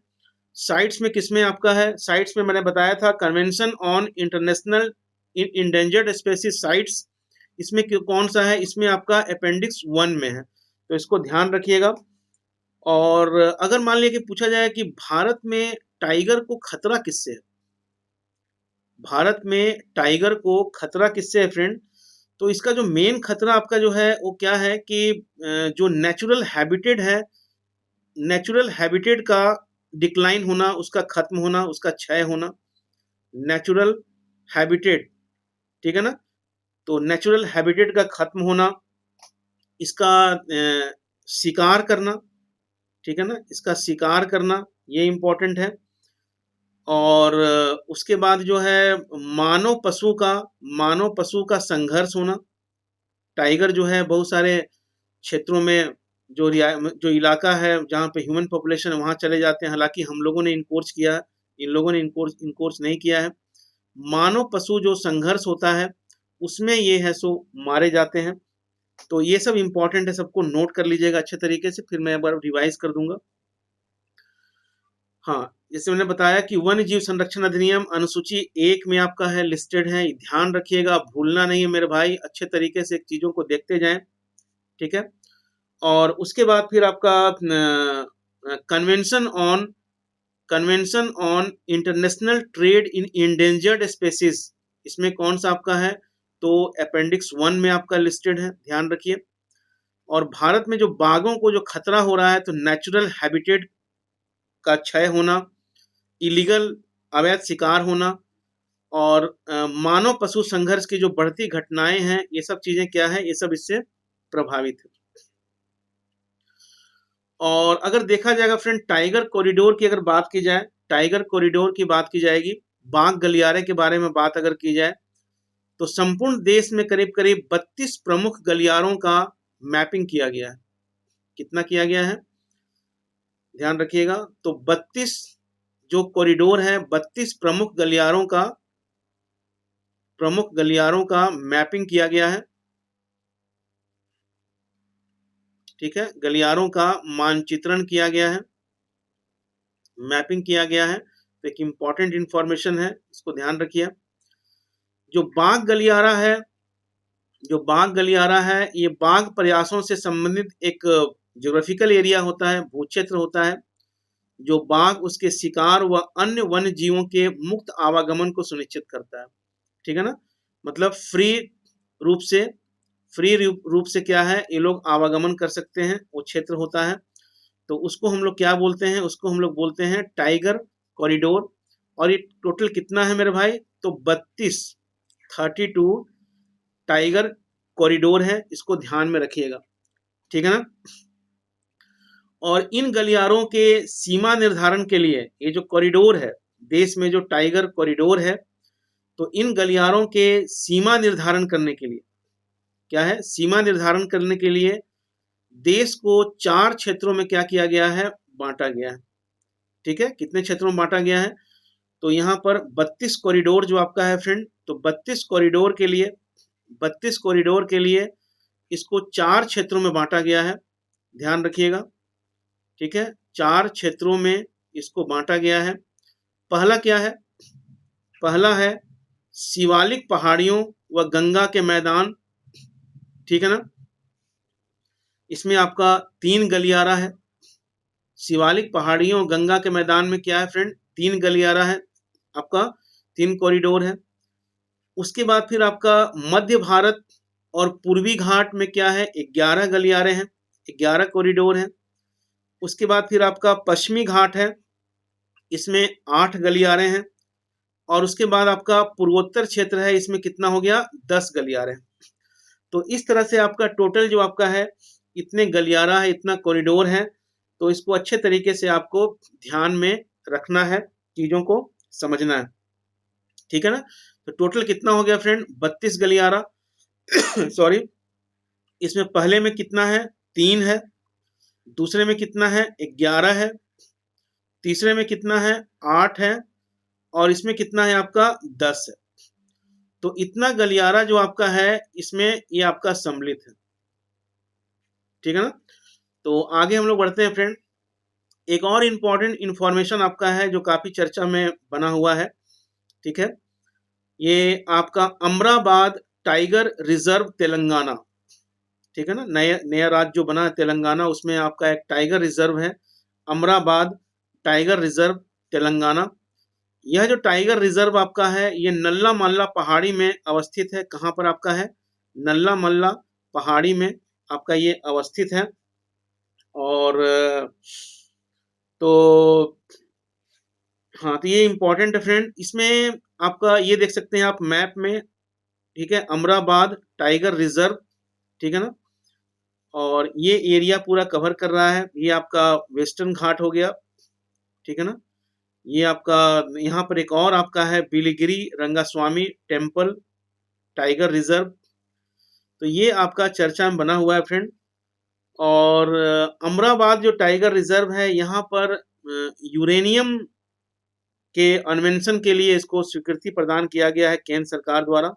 साइट्स में किसमें आपका है, साइट्स में मैंने बताया था convention on international endangered species sites, इसमें कौन सा है, इसमें आपका अपेंडिक्स 1 में है, तो इसको ध्यान रखिएगा। और अगर मान लिया कि पूछा जाए कि भारत में टाइगर को खतरा किससे है, भारत में टाइगर को खतरा किससे है फ्रेंड, तो इसका जो मेन खतरा आपका जो है वो क्या है कि जो नेचुरल हैबिटेट है, नेचुरल हैबिटेट का डिक्लाइन होना, उसका खत्म होना, उसका क्षय होना, नेचुरल हैबिटेट, ठीक है ना, तो नेचुरल हैबिटेट का खत्म होना, इसका शिकार करना, ठीक है ना, इसका शिकार करना, ये इंपॉर्टेंट है। और उसके बाद जो है मानव पशु का संघर्ष होना, टाइगर जो है बहुत सारे क्षेत्रों में जो इलाका है जहाँ पे ह्यूमन पॉपुलेशन है वहाँ चले जाते हैं, हालांकि हम लोगों ने इनकोर्स किया है, इन लोगों ने इनकोर्स नहीं किया है। मानव पशु जो संघर्ष होता है उसमें ये है सो मारे जाते हैं। तो ये सब इंपॉर्टेंट है, सबको नोट कर लीजिएगा अच्छे तरीके से, फिर मैं एक बार रिवाइज कर दूंगा। हाँ, जैसे मैंने बताया कि वन्य जीव संरक्षण अधिनियम अनुसूची 1 में आपका है, लिस्टेड है, ध्यान रखिएगा, भूलना नहीं है मेरे भाई, अच्छे तरीके से चीजों को देखते जाएं, ठीक है। और उसके बाद फिर आपका convention on international trade in endangered species, इसमें कौन सा आपका है, तो अपेंडिक्स 1 में आपका लिस्टेड है, ध्यान रखिए। और भारत में जो बाघों को जो खतरा हो रहा है, तो नेचुरल हैबिटेट का क्षय होना, इलीगल अवैध शिकार होना, और मानव पशु संघर्ष की जो बढ़ती घटनाएं हैं, ये सब चीजें क्या है, ये सब इससे प्रभावित है। और अगर देखा जाएगा फ्रेंड, टाइगर कॉरिडोर की अगर बात की जाए, टाइगर कॉरिडोर की बात की जाएगी, बाघ गलियारे के बारे में बात अगर की जाए, तो संपूर्ण देश में करीब करीब 32 प्रमुख गलियारों का मैपिंग किया गया है। कितना किया गया है, ध्यान रखिएगा, तो 32 जो कॉरिडोर है, 32 प्रमुख गलियारों का मैपिंग किया गया है, ठीक है, गलियारों का मानचित्रण किया गया है, मैपिंग किया गया है। तो एक इंपॉर्टेंट इंफॉर्मेशन है, इसको ध्यान रखिए। जो बाघ गलियारा है, जो बाघ गलियारा है, ये बाघ प्रयासों से संबंधित एक ज्योग्राफिकल एरिया होता है, भूक्षेत्र होता है, जो बाघ, उसके शिकार व अन्य वन्य जीवों के मुक्त आवागमन को सुनिश्चित करता है, ठीक है ना, मतलब फ्री रूप से क्या है, ये लोग आवागमन कर सकते हैं, वो क्षेत्र होता है। तो उसको हम लोग क्या बोलते हैं, उसको हम लोग बोलते हैं टाइगर कॉरिडोर। और ये टोटल कितना है मेरे भाई, तो 32 टाइगर कॉरिडोर है, इसको ध्यान में रखिएगा, ठीक है ना। और इन गलियारों के सीमा निर्धारण के लिए, ये जो कॉरिडोर है, देश में जो टाइगर कॉरिडोर है, तो इन गलियारों के सीमा निर्धारण करने के लिए क्या है, सीमा निर्धारण करने के लिए देश को 4 क्षेत्रों में क्या किया गया है, बांटा गया है, ठीक है। कितने क्षेत्रों में बांटा गया है, तो यहाँ पर 32 कॉरिडोर जो आपका है फ्रेंड, तो 32 कॉरिडोर के लिए इसको 4 क्षेत्रों में बांटा गया है, ध्यान रखिएगा, ठीक है, 4 क्षेत्रों में इसको बांटा गया है। पहला क्या है, पहला है शिवालिक पहाड़ियों व गंगा के मैदान, ठीक है ना, इसमें आपका 3 गलियारा है। शिवालिक पहाड़ियों गंगा के मैदान में क्या है फ्रेंड, 3 गलियारा है आपका, 3 कॉरिडोर है। उसके बाद फिर आपका मध्य भारत और पूर्वी घाट में क्या है, 11 गलियारे हैं, 11 कॉरिडोर हैं। उसके बाद फिर आपका पश्चिमी घाट है, इसमें 8 गलियारे हैं। और उसके बाद आपका पूर्वोत्तर क्षेत्र है, इसमें कितना हो गया, 10 गलियारे। तो इस तरह से आपका टोटल जो आपका है, इतने गलियारा है, इतना कॉरिडोर है। तो इसको अच्छे तरीके से आपको ध्यान में रखना है, चीजों को समझना है, ठीक है ना। तो टोटल कितना हो गया फ्रेंड? 32 गलियारा। सॉरी, इसमें पहले में कितना है? 3 है, दूसरे में कितना है? 11 है, तीसरे में कितना है? 8 है, और इसमें कितना है आपका? 10 है। तो इतना गलियारा जो आपका है इसमें ये आपका सम्मिलित है, ठीक है ना। तो आगे हम लोग बढ़ते हैं फ्रेंड। एक और इम्पॉर्टेंट इंफॉर्मेशन आपका है जो काफी चर्चा में बना हुआ है, ठीक है। ये आपका अमराबाद टाइगर रिजर्व तेलंगाना, ठीक है ना। नया नया राज्य जो बना है तेलंगाना, उसमें आपका एक टाइगर रिजर्व है, अमराबाद टाइगर रिजर्व तेलंगाना। यह जो टाइगर रिजर्व आपका है ये नल्ला मल्ला पहाड़ी में अवस्थित है। कहाँ पर आपका है? नल्ला मल्ला पहाड़ी में आपका ये अवस्थित है। और तो हाँ, तो ये इम्पोर्टेंट है फ्रेंड। इसमें आपका ये देख सकते हैं आप मैप में, ठीक है, अमराबाद टाइगर रिजर्व, ठीक है ना। और ये एरिया पूरा कवर कर रहा है। ये आपका वेस्टर्न घाट हो गया, ठीक है ना। ये आपका यहाँ पर एक और आपका है Biligiri Rangaswamy temple tiger reserve. तो ये आपका चर्चा में बना हुआ है फ्रेंड। और अमराबाद जो टाइगर रिजर्व है यहाँ पर यूरेनियम के अन्वेषण के लिए इसको स्वीकृति प्रदान किया गया है केंद्र सरकार द्वारा।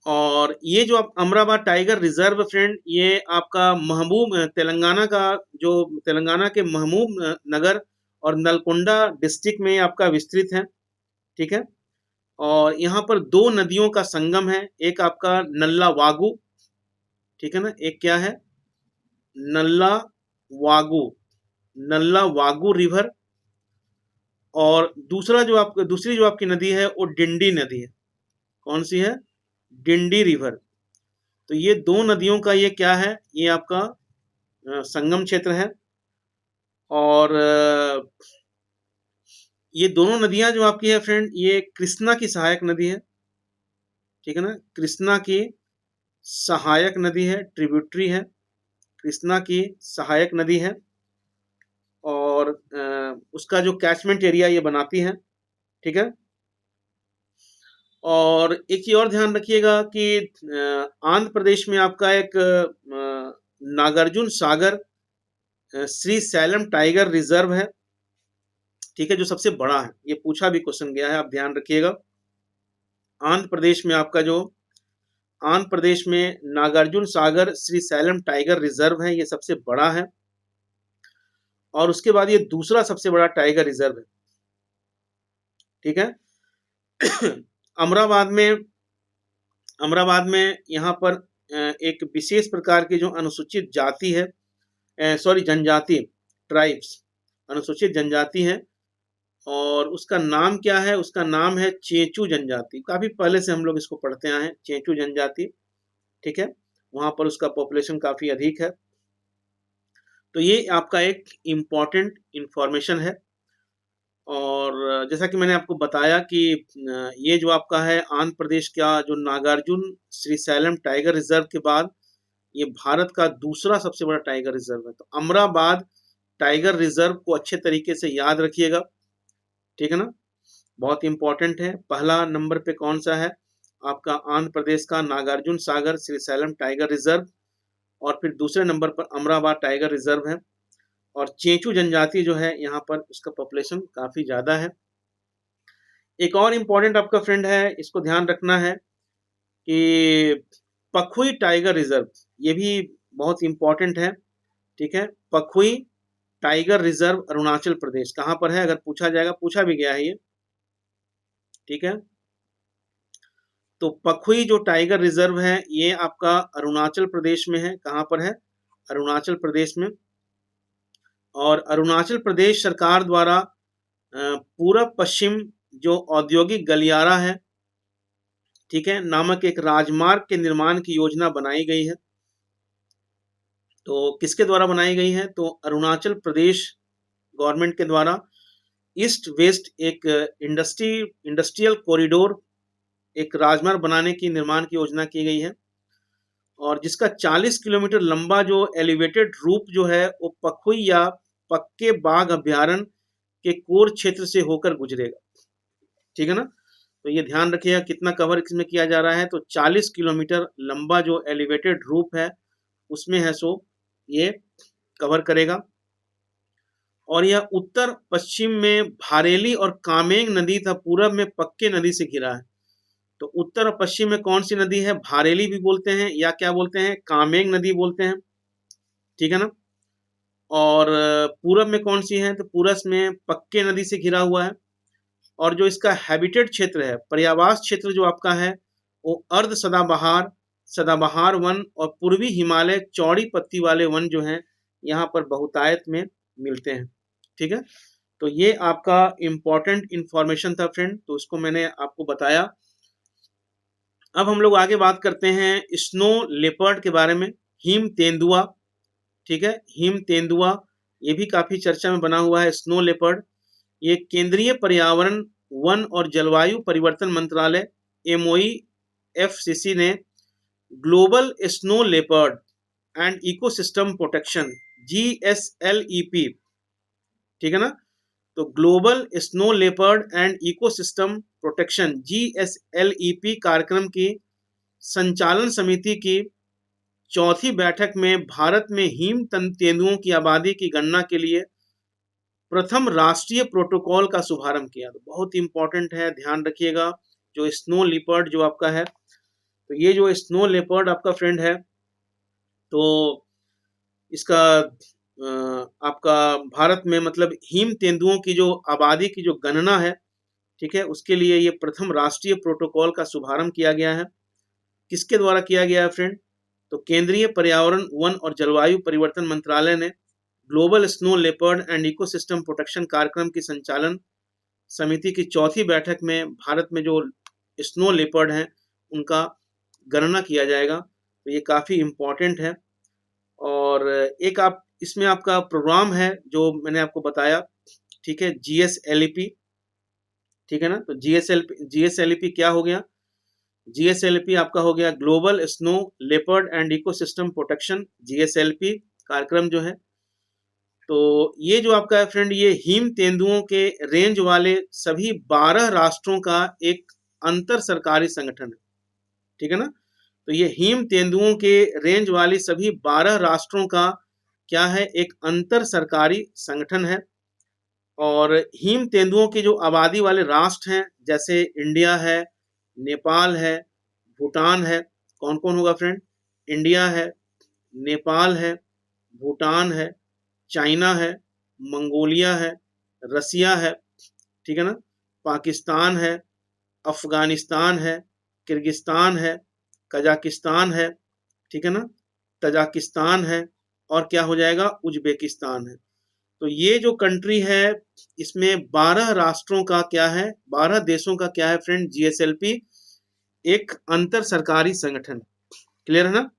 और ये जो आप अमराबाद टाइगर रिजर्व फ्रेंड, ये आपका महबूब तेलंगाना का, जो तेलंगाना के महबूब नगर और नलगोंडा डिस्ट्रिक्ट में आपका विस्तृत है, ठीक है। और यहाँ पर 2 नदियों का संगम है, एक आपका नल्ला वागु, ठीक है ना, एक क्या है? नल्ला वागु, नल्ला वागु रिवर। और दूसरी जो आपकी नदी है वो डिंडी नदी है। कौन सी है? डिंडी रिवर। तो ये 2 नदियों का ये क्या है? ये आपका संगम क्षेत्र है। और ये दोनों नदियां जो आपकी है फ्रेंड, ये कृष्णा की सहायक नदी है, ठीक है ना। कृष्णा की सहायक नदी है, ट्रिब्यूटरी है, कृष्णा की सहायक नदी है। और उसका जो कैचमेंट एरिया ये बनाती है, ठीक है। और एक चीज और ध्यान रखिएगा कि आंध्र प्रदेश में आपका एक Nagarjuna Sagar Shri slam tiger reserve है, ठीक है, जो सबसे बड़ा है। ये पूछा भी क्वेश्चन गया है, आप ध्यान रखिएगा। आंध्र प्रदेश में आपका जो आंध्र प्रदेश में Nagarjuna Sagar Shri slam tiger reserve है, ये सबसे बड़ा है। और उसके बाद ये दूसरा सबसे बड़ा टाइगर रिजर्व है, ठीक है। अमराबाद में यहाँ पर एक विशेष प्रकार की जो अनुसूचित जाति है, सॉरी जनजाति, ट्राइब्स, अनुसूचित जनजाति है। और उसका नाम क्या है? उसका नाम है चेंचू जनजाति। काफी पहले से हम लोग इसको पढ़ते आए हैं, चेंचू जनजाति, ठीक है। वहां पर उसका पॉपुलेशन काफी अधिक है। तो ये आपका एक इम्पॉर्टेंट इंफॉर्मेशन है। और जैसा कि मैंने आपको बताया कि ये जो आपका है आंध्र प्रदेश का जो Nagarjuna Srisailam tiger reserve के बाद ये भारत का दूसरा सबसे बड़ा टाइगर रिजर्व है। तो अमराबाद टाइगर रिजर्व को अच्छे तरीके से याद रखिएगा, ठीक है ना, बहुत इंपॉर्टेंट है। पहला नंबर पे कौन सा है? आपका आंध्र प्रदेश का Nagarjuna Sagar Shri slam tiger reserve. और फिर दूसरे नंबर पर अमराबाद टाइगर रिजर्व है। और चेंचू जनजाति जो है यहाँ पर उसका पॉपुलेशन काफी ज्यादा है। एक और इम्पोर्टेंट आपका फ्रेंड है, इसको ध्यान रखना है कि पखुई टाइगर रिजर्व, ये भी बहुत इंपॉर्टेंट है, ठीक है। पखुई टाइगर रिजर्व अरुणाचल प्रदेश कहाँ पर है? अगर पूछा जाएगा, पूछा भी गया है ये, ठीक है। तो पखुई जो टाइगर रिजर्व है ये आपका अरुणाचल प्रदेश में है। कहाँ पर है? अरुणाचल प्रदेश में। और अरुणाचल प्रदेश सरकार द्वारा पूरब पश्चिम जो औद्योगिक गलियारा है, ठीक है, नामक एक राजमार्ग के निर्माण की योजना बनाई गई है। तो किसके द्वारा बनाई गई है? तो अरुणाचल प्रदेश गवर्नमेंट के द्वारा ईस्ट वेस्ट एक इंडस्ट्रियल कॉरिडोर, एक राजमार्ग बनाने की निर्माण की योजना की गई है। और जिसका 40 किलोमीटर लंबा जो एलिवेटेड रूप जो है वो पखुई या पक्के बाघ अभ्यारण्य के कोर क्षेत्र से होकर गुजरेगा, ठीक है ना। तो ये ध्यान रखिएगा कितना कवर इसमें किया जा रहा है। तो 40 किलोमीटर लंबा जो एलिवेटेड रूप है उसमें है सो ये कवर करेगा। और यह उत्तर पश्चिम में भारेली और कामेंग नदी तथा पूरब में पक्के नदी से घिरा है। तो उत्तर और पश्चिम में कौन सी नदी है? भारेली भी बोलते हैं या क्या बोलते हैं, कामेंग नदी बोलते हैं, ठीक है ना। और पूरब में कौन सी है? तो पूरब में पक्के नदी से घिरा हुआ है। और जो इसका हैबिटेट क्षेत्र है, पर्यावास क्षेत्र जो आपका है, वो अर्ध सदाबहार, सदाबहार वन और पूर्वी हिमालय चौड़ी पत्ती वाले वन जो हैं यहाँ पर बहुतायत में मिलते हैं, ठीक है। तो ये आपका इम्पोर्टेंट इंफॉर्मेशन था फ्रेंड, तो इसको मैंने आपको बताया। अब हम लोग आगे बात करते हैं स्नो लेपर्ड के बारे में, हिम तेंदुआ, ठीक है। हिम तेंदुआ ये भी काफी चर्चा में बना हुआ है। स्नो लेपर्ड ये केंद्रीय पर्यावरण, वन और जलवायु परिवर्तन मंत्रालय एमओई एफसीसी ने global snow leopard and ecosystem protection GSLEP, ठीक है ना। तो global snow leopard and ecosystem protection GSLEP कार्यक्रम की संचालन समिति की चौथी बैठक में भारत में हिम तेंदुओं की आबादी की गणना के लिए प्रथम राष्ट्रीय प्रोटोकॉल का शुभारंभ किया। तो बहुत इंपॉर्टेंट है, ध्यान रखिएगा। जो स्नो लेपर्ड जो आपका है, तो ये जो स्नो लेपर्ड आपका फ्रेंड है, तो इसका आपका भारत में मतलब हिम तेंदुओं की जो आबादी की जो गणना है, ठीक है, उसके लिए ये प्रथम राष्ट्रीय प्रोटोकॉल का शुभारंभ किया गया है। किसके द्वारा किया गया है फ्रेंड? तो केंद्रीय पर्यावरण, वन और जलवायु परिवर्तन मंत्रालय ने global snow leopard and ecosystem protection कार्यक्रम की संचालन समिति की चौथी बैठक में भारत में जो स्नो लेपर्ड हैं उनका गणना किया जाएगा। तो ये काफ़ी इम्पोर्टेंट है। और एक आप इसमें आपका प्रोग्राम है जो मैंने आपको बताया, ठीक है, जीएसएलईपी, ठीक है ना। तो जीएसएलईपी क्या हो गया? जीएसएलपी आपका हो गया global snow leopard and ecosystem protection, GSLP कार्यक्रम जो है। तो ये जो आपका है फ्रेंड, ये हिम तेंदुओं के रेंज वाले सभी 12 राष्ट्रों का एक अंतर सरकारी संगठन है, ठीक है ना। तो ये हिम तेंदुओं के रेंज वाली सभी 12 राष्ट्रों का क्या है? एक अंतर सरकारी संगठन है। और हिम तेंदुओं की जो आबादी वाले राष्ट्र हैं, जैसे इंडिया है, नेपाल है, भूटान है। कौन कौन होगा फ्रेंड? इंडिया है, नेपाल है, भूटान है, चाइना है, मंगोलिया है, रसिया है, ठीक है ना, पाकिस्तान है, अफगानिस्तान है, किर्गिस्तान है, कजाकिस्तान है, ठीक है ना, तजाकिस्तान है, और क्या हो जाएगा? उज्बेकिस्तान है। तो ये जो कंट्री है, इसमें 12 राष्ट्रों का क्या है, 12 देशों का क्या है फ्रेंड? जीएसएलपी एक अंतर सरकारी संगठन। क्लियर है ना?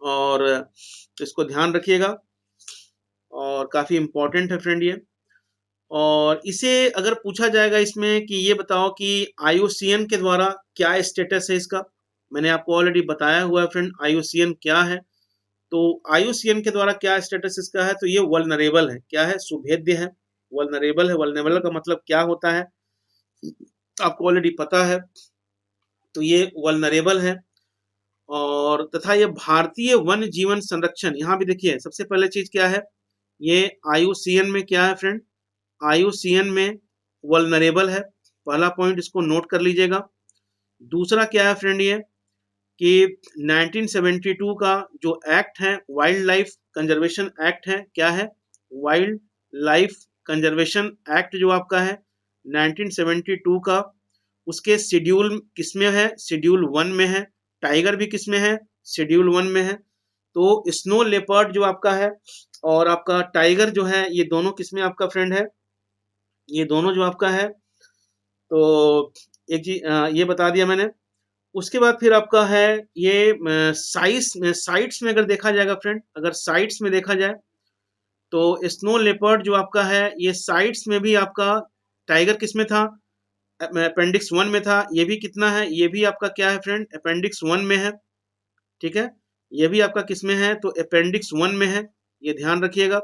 और इसको ध्यान रखिएगा, और काफी इंपॉर्टेंट है फ्रेंड ये। और इसे अगर पूछा जाएगा इसमें कि ये बताओ कि आईयूसीएन के द्वारा क्या स्टेटस है इसका, मैंने आपको ऑलरेडी बताया हुआ है फ्रेंड आईयूसीएन क्या है। तो आईयूसीएन के द्वारा क्या स्टेटस इसका है? तो ये वल्नरेबल है। क्या है? सुभेद्य है, वल्नरेबल है। वल्नरेबल का मतलब क्या होता है आपको ऑलरेडी पता है। तो ये वल्नरेबल है। और तथा ये भारतीय वन जीवन संरक्षण, यहाँ भी देखिए सबसे पहले चीज क्या है, ये आईयूसीएन में क्या है फ्रेंड? आईयूसीएन में वल्नरेबल है, पहला पॉइंट इसको नोट कर लीजिएगा। दूसरा क्या है फ्रेंड, ये कि 1972 का जो एक्ट है, वाइल्ड लाइफ कंजर्वेशन एक्ट है, क्या है? वाइल्ड लाइफ कंजर्वेशन एक्ट जो आपका है 1972 का, उसके शेड्यूल किसमें है? शेड्यूल 1 में है। टाइगर भी किसमें है? शेड्यूल 1 में है। तो स्नो लेपर्ड जो आपका है और आपका टाइगर जो है, ये दोनों किसमें आपका फ्रेंड है? ये दोनों जो आपका है, तो एक जी ये बता दिया मैंने। उसके बाद फिर आपका है ये साइट्स में अगर देखा जाएगा फ्रेंड, अगर साइट्स में देखा जाए तो स्नो लेपर्ड जो आपका है, ये साइट्स में भी आपका टाइगर किस में था? अपेंडिक्स 1 में था। ये भी कितना है? ये भी आपका क्या है फ्रेंड? अपेंडिक्स 1 में है, ठीक है। ये भी आपका किस में है? तो अपेंडिक्स 1 में है, ये ध्यान रखिएगा।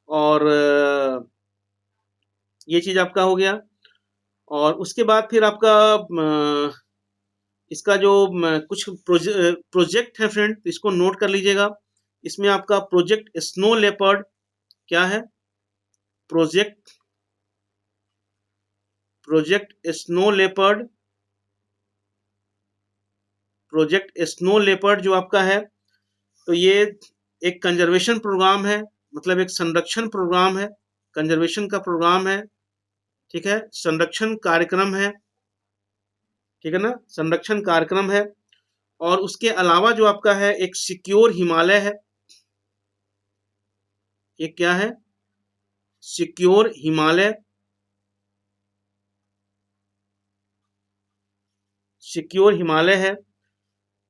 और ये चीज आपका हो गया। और उसके बाद फिर आपका इसका जो कुछ प्रोजेक्ट है फ्रेंड, इसको नोट कर लीजिएगा। इसमें आपका प्रोजेक्ट स्नो लेपर्ड क्या है, project snow leopard, project snow leopard जो आपका है, तो ये एक कंजर्वेशन प्रोग्राम है, मतलब एक संरक्षण प्रोग्राम है, कंजर्वेशन का प्रोग्राम है, ठीक है, संरक्षण कार्यक्रम है, ठीक है ना, संरक्षण कार्यक्रम है। और उसके अलावा जो आपका है एक सिक्योर हिमालय है, ये क्या है, सिक्योर हिमालय, सिक्योर हिमालय है।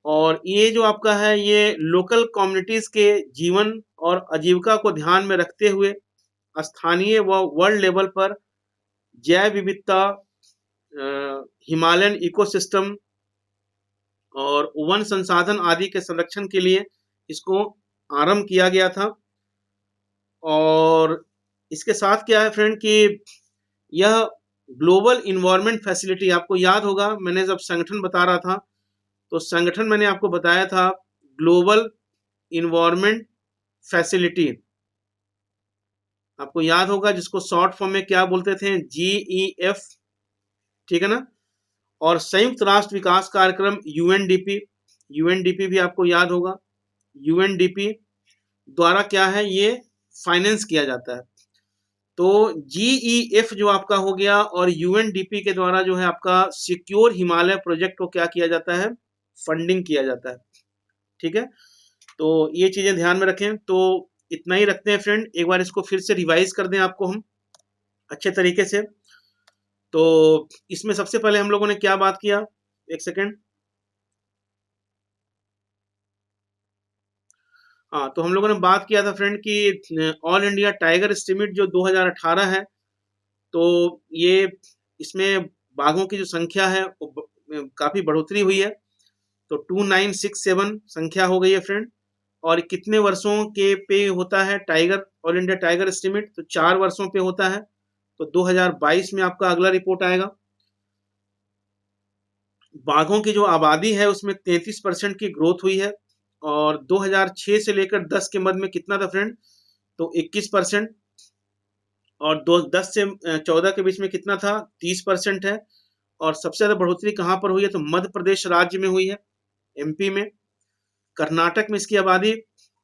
और ये जो आपका है ये लोकल कम्युनिटीज के जीवन और आजीविका को ध्यान में रखते हुए स्थानीय व वर्ल्ड लेवल पर जैव विविधता, हिमालयन इकोसिस्टम और वन संसाधन आदि के संरक्षण के लिए इसको आरंभ किया गया था। और इसके साथ क्या है फ्रेंड कि यह ग्लोबल इन्वायरमेंट फैसिलिटी, आपको याद होगा मैंने जब संगठन बता रहा था तो संगठन मैंने आपको बताया था ग्लोबल इन्वायरमेंट फैसिलिटी, आपको याद होगा, जिसको शॉर्ट फॉर्म में क्या बोलते थे, GEF, ठीक है ना। और संयुक्त राष्ट्र विकास कार्यक्रम UNDP, UNDP भी आपको याद होगा, UNDP द्वारा क्या है ये फाइनेंस किया जाता है। तो GEF जो आपका हो गया और UNDP के द्वारा जो है आपका सिक्योर हिमालय प्रोजेक्ट को क्या किया जाता है, फंडिंग किया जाता है, ठीक है। तो ये चीजें ध्यान में रखें। तो इतना ही रखते हैं फ्रेंड, एक बार इसको फिर से रिवाइज कर दें आपको हम अच्छे तरीके से। तो इसमें सबसे पहले हम लोगों ने क्या बात किया, एक सेकेंड, हाँ, तो हम लोगों ने बात किया था फ्रेंड कि ऑल इंडिया टाइगर एस्टिमेट जो 2018 है, तो ये इसमें बाघों की जो संख्या है वो काफी बढ़ोतरी हुई है, तो 2967 संख्या हो गई है फ्रेंड। और कितने वर्षों के पे होता है tiger, all India tiger estimate, तो 4 वर्षों पे होता है। तो 2022 में आपका अगला रिपोर्ट आएगा। बाघों की जो आबादी है उसमें 33% की ग्रोथ हुई है। और 2006 से लेकर 10 के मध्य में कितना था फ्रेंड, तो 21%। और 10 से 14 के बीच में कितना था, 30% है। और सबसे ज्यादा बढ़ोतरी कहाँ पर हुई है, तो मध्य प्रदेश राज्य में हुई है, MP में। कर्नाटक में इसकी आबादी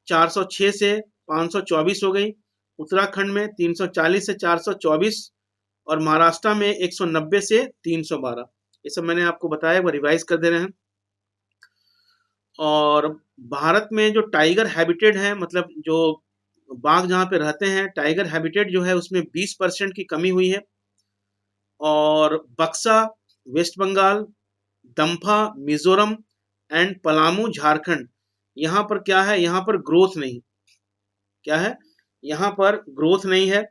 406 से 524 हो गई, उत्तराखंड में 340 से 424, और महाराष्ट्र में 190 से 312। ये सब मैंने आपको बताया, वो रिवाइज कर दे रहे हैं। और भारत में जो टाइगर हैबिटेट है, मतलब जो बाघ जहाँ पे रहते हैं, टाइगर हैबिटेट जो है उसमें 20% की कमी हुई है। और बक्सा वेस्ट बंगाल, दम्फा मिजोरम एंड पलामू झारखंड, यहाँ पर क्या है, यहाँ पर ग्रोथ नहीं, क्या है, यहाँ पर ग्रोथ नहीं है।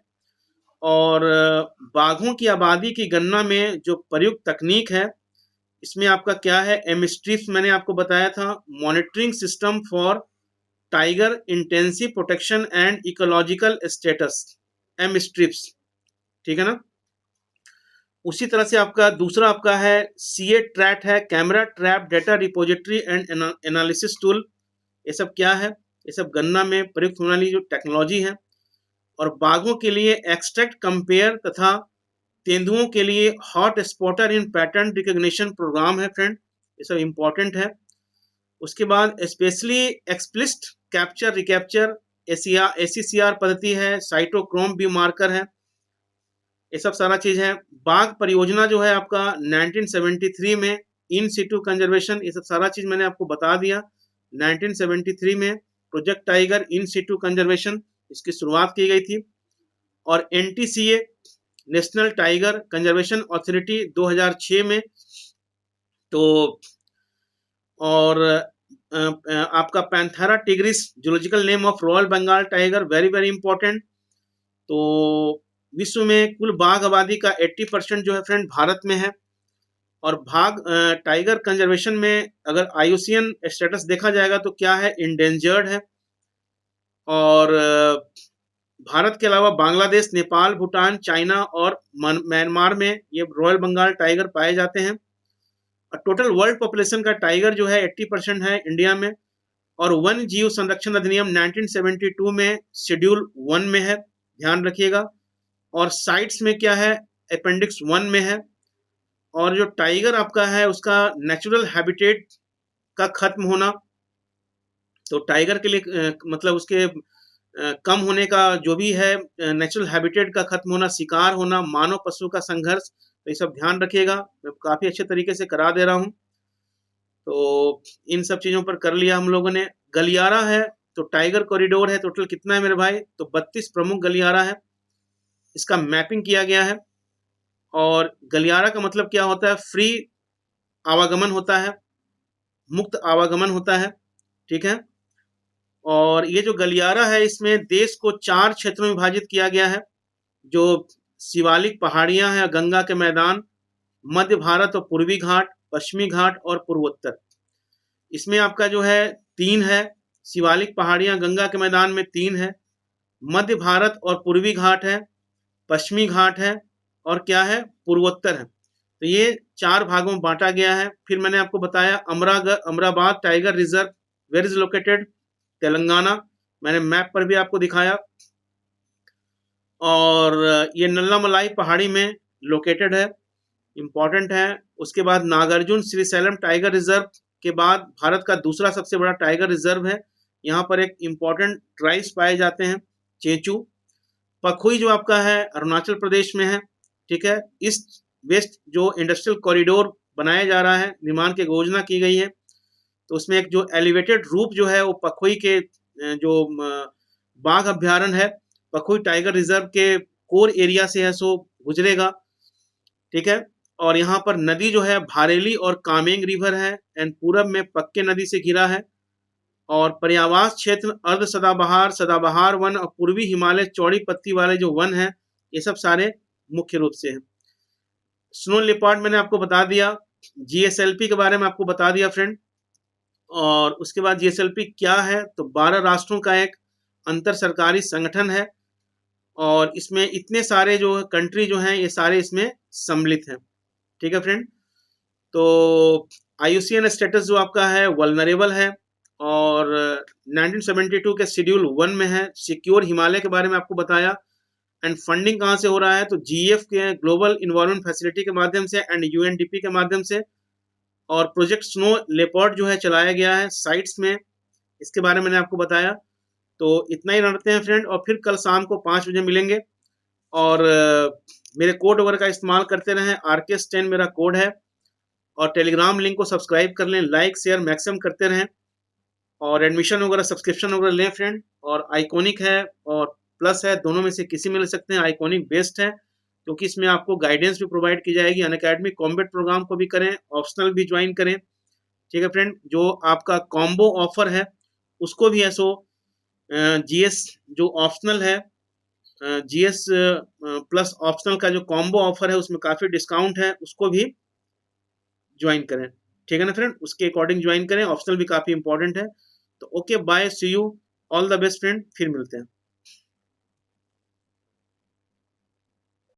और बाघों की आबादी की गणना में जो प्रयुक्त तकनीक है, इसमें आपका क्या है, एमस्ट्रिप्स मैंने आपको बताया था, monitoring system for tiger intensive protection and ecological status, MSTrIPES, ठीक है ना। उसी तरह से आपका दूसरा आपका है CA ट्रैट है, camera trap data repository and analysis tool. ये सब क्या है, ये सब गणना में प्रयुक्त होने वाली जो टेक्नोलॉजी है। और बाघों के लिए एक्सट्रैक्ट कंपेयर तथा तेंदुओं के लिए हॉट स्पॉटर इन पैटर्न रिकॉग्निशन प्रोग्राम है फ्रेंड, ये सब इंपॉर्टेंट है। उसके बाद स्पेशली एक्सप्लिस्ट कैप्चर रिकैप्चर, ACCR पद्धति है, साइटोक्रोम भी मार्कर है, ये सब सारा चीज है। बाघ परियोजना जो है आपका 1973 में, इन सिटू कंजर्वेशन, ये सब सारा चीज मैंने आपको बता दिया। 1973 में project tiger in situ conservation इसकी शुरुआत की गई थी। और NTCA national tiger conservation authority 2006 में। तो और आपका panthera tigris zoological name of royal Bengal tiger, very very important. तो विश्व में कुल बाघ आबादी का 80% जो है फ्रेंड भारत में है। और टाइगर कंजर्वेशन में अगर IUCN स्टेटस देखा जाएगा तो क्या है, इंडेंजर्ड है। और भारत के अलावा बांग्लादेश, नेपाल, भूटान, चाइना और म्यांमार में ये रॉयल बंगाल टाइगर पाए जाते हैं। टोटल वर्ल्ड पॉपुलेशन का टाइगर जो है 80% है इंडिया में। और वन जीव संरक्षण अधिनियम 1972 में शेड्यूल 1 में है, ध्यान रखिएगा। और साइट्स में क्या है, अपेंडिक्स 1 में है। और जो टाइगर आपका है उसका नेचुरल हैबिटेट का खत्म होना, तो टाइगर के लिए मतलब उसके कम होने का जो भी है, नेचुरल हैबिटेट का खत्म होना, शिकार होना, मानव पशु का संघर्ष, तो ये सब ध्यान रखिएगा। मैं काफी अच्छे तरीके से करा दे रहा हूँ। तो इन सब चीजों पर कर लिया हम लोगों ने। गलियारा है, तो टाइगर कॉरिडोर है, टोटल कितना है मेरे भाई, तो 32 प्रमुख गलियारा है, इसका मैपिंग किया गया है। और गलियारा का मतलब क्या होता है, फ्री आवागमन होता है, मुक्त आवागमन होता है, ठीक है। और ये जो गलियारा है इसमें देश को 4 क्षेत्रों में विभाजित किया गया है, जो शिवालिक पहाड़ियां हैं, गंगा के मैदान, मध्य भारत और पूर्वी घाट, पश्चिमी घाट और पूर्वोत्तर। इसमें आपका जो है 3 है, शिवालिक पहाड़ियां गंगा के मैदान में 3 है, मध्य भारत और पूर्वी घाट है, पश्चिमी घाट है, और क्या है, पूर्वोत्तर है। तो ये 4 भागों में बांटा गया है। फिर मैंने आपको बताया Amrabad tiger reserve where is located, Telangana, मैंने मैप पर भी आपको दिखाया। और ये नल्लामलाई पहाड़ी में लोकेटेड है, इंपॉर्टेंट है। उसके बाद नागार्जुन श्रीशैलम टाइगर रिजर्व के बाद भारत का दूसरा सबसे बड़ा टाइगर रिजर्व है। यहाँ पर एक इंपॉर्टेंट ट्राइब्स पाए जाते हैं, चेंचू। पखुई जो आपका है अरुणाचल प्रदेश में है, ठीक है। ईस्ट वेस्ट जो इंडस्ट्रियल कॉरिडोर बनाया जा रहा है, निर्माण की घोषणा की गई है, तो उसमें एक जो एलिवेटेड रूप जो है वो पखुई के जो बाघ अभ्यारण्य है, पखुई टाइगर रिजर्व के कोर एरिया से है, सो गुजरेगा, ठीक है। और यहाँ पर नदी जो है भारेली और कामेंग रिवर है, एंड पूरब में पक्के नदी से घिरा है। और पर्यावास क्षेत्र अर्ध सदाबहार, सदाबहार वन और पूर्वी हिमालय चौड़ी पत्ती वाले जो वन है, ये सब सारे मुख्य रूप से हैं। स्नो लिपार्ड मैंने आपको बता दिया, जीएसएलपी के बारे में आपको बता दिया फ्रेंड। और उसके बाद जीएसएलपी क्या है, तो 12 राष्ट्रों का एक अंतर सरकारी संगठन है, और इसमें इतने सारे जो कंट्री जो हैं ये सारे इसमें सम्मिलित हैं, ठीक है फ्रेंड। तो आईयूसीएन स्टेटस जो आपका है वल्नरेबल है, और 1972 के शेड्यूल 1 में है। सिक्योर हिमालय के बारे में आपको बताया। एंड फंडिंग कहाँ से हो रहा है, तो जीएफ के ग्लोबल इन्वायरमेंट फैसिलिटी के माध्यम से एंड यूएनडीपी के माध्यम से। और प्रोजेक्ट स्नो लेपर्ड जो है चलाया गया है साइट्स में, इसके बारे में मैंने आपको बताया। तो इतना ही रखते हैं फ्रेंड, और फिर कल शाम को 5 बजे मिलेंगे। और मेरे कोड वगैरह का इस्तेमाल करते रहें, RKS10 मेरा कोड है। और टेलीग्राम लिंक को सब्सक्राइब कर लें, लाइक शेयर मैक्सिमम करते रहें। और एडमिशन वगैरह सब्सक्रिप्शन वगैरह लें फ्रेंड। और आइकॉनिक है और प्लस है, दोनों में से किसी में ले सकते हैं। आइकॉनिक बेस्ट है क्योंकि इसमें आपको गाइडेंस भी प्रोवाइड की जाएगी। अनअकैडमी कॉम्बैट प्रोग्राम को भी करें, ऑप्शनल भी ज्वाइन करें, ठीक है फ्रेंड। जो आपका कॉम्बो ऑफर है उसको भी है, सो जीएस जो ऑप्शनल है, जीएस प्लस ऑप्शनल का जो कॉम्बो ऑफर है उसमें काफ़ी डिस्काउंट है, उसको भी ज्वाइन करें, ठीक है ना फ्रेंड। उसके अकॉर्डिंग ज्वाइन करें, ऑप्शनल भी काफ़ी इंपॉर्टेंट है। तो okay, bye, see you, all the best friend, फिर मिलते हैं।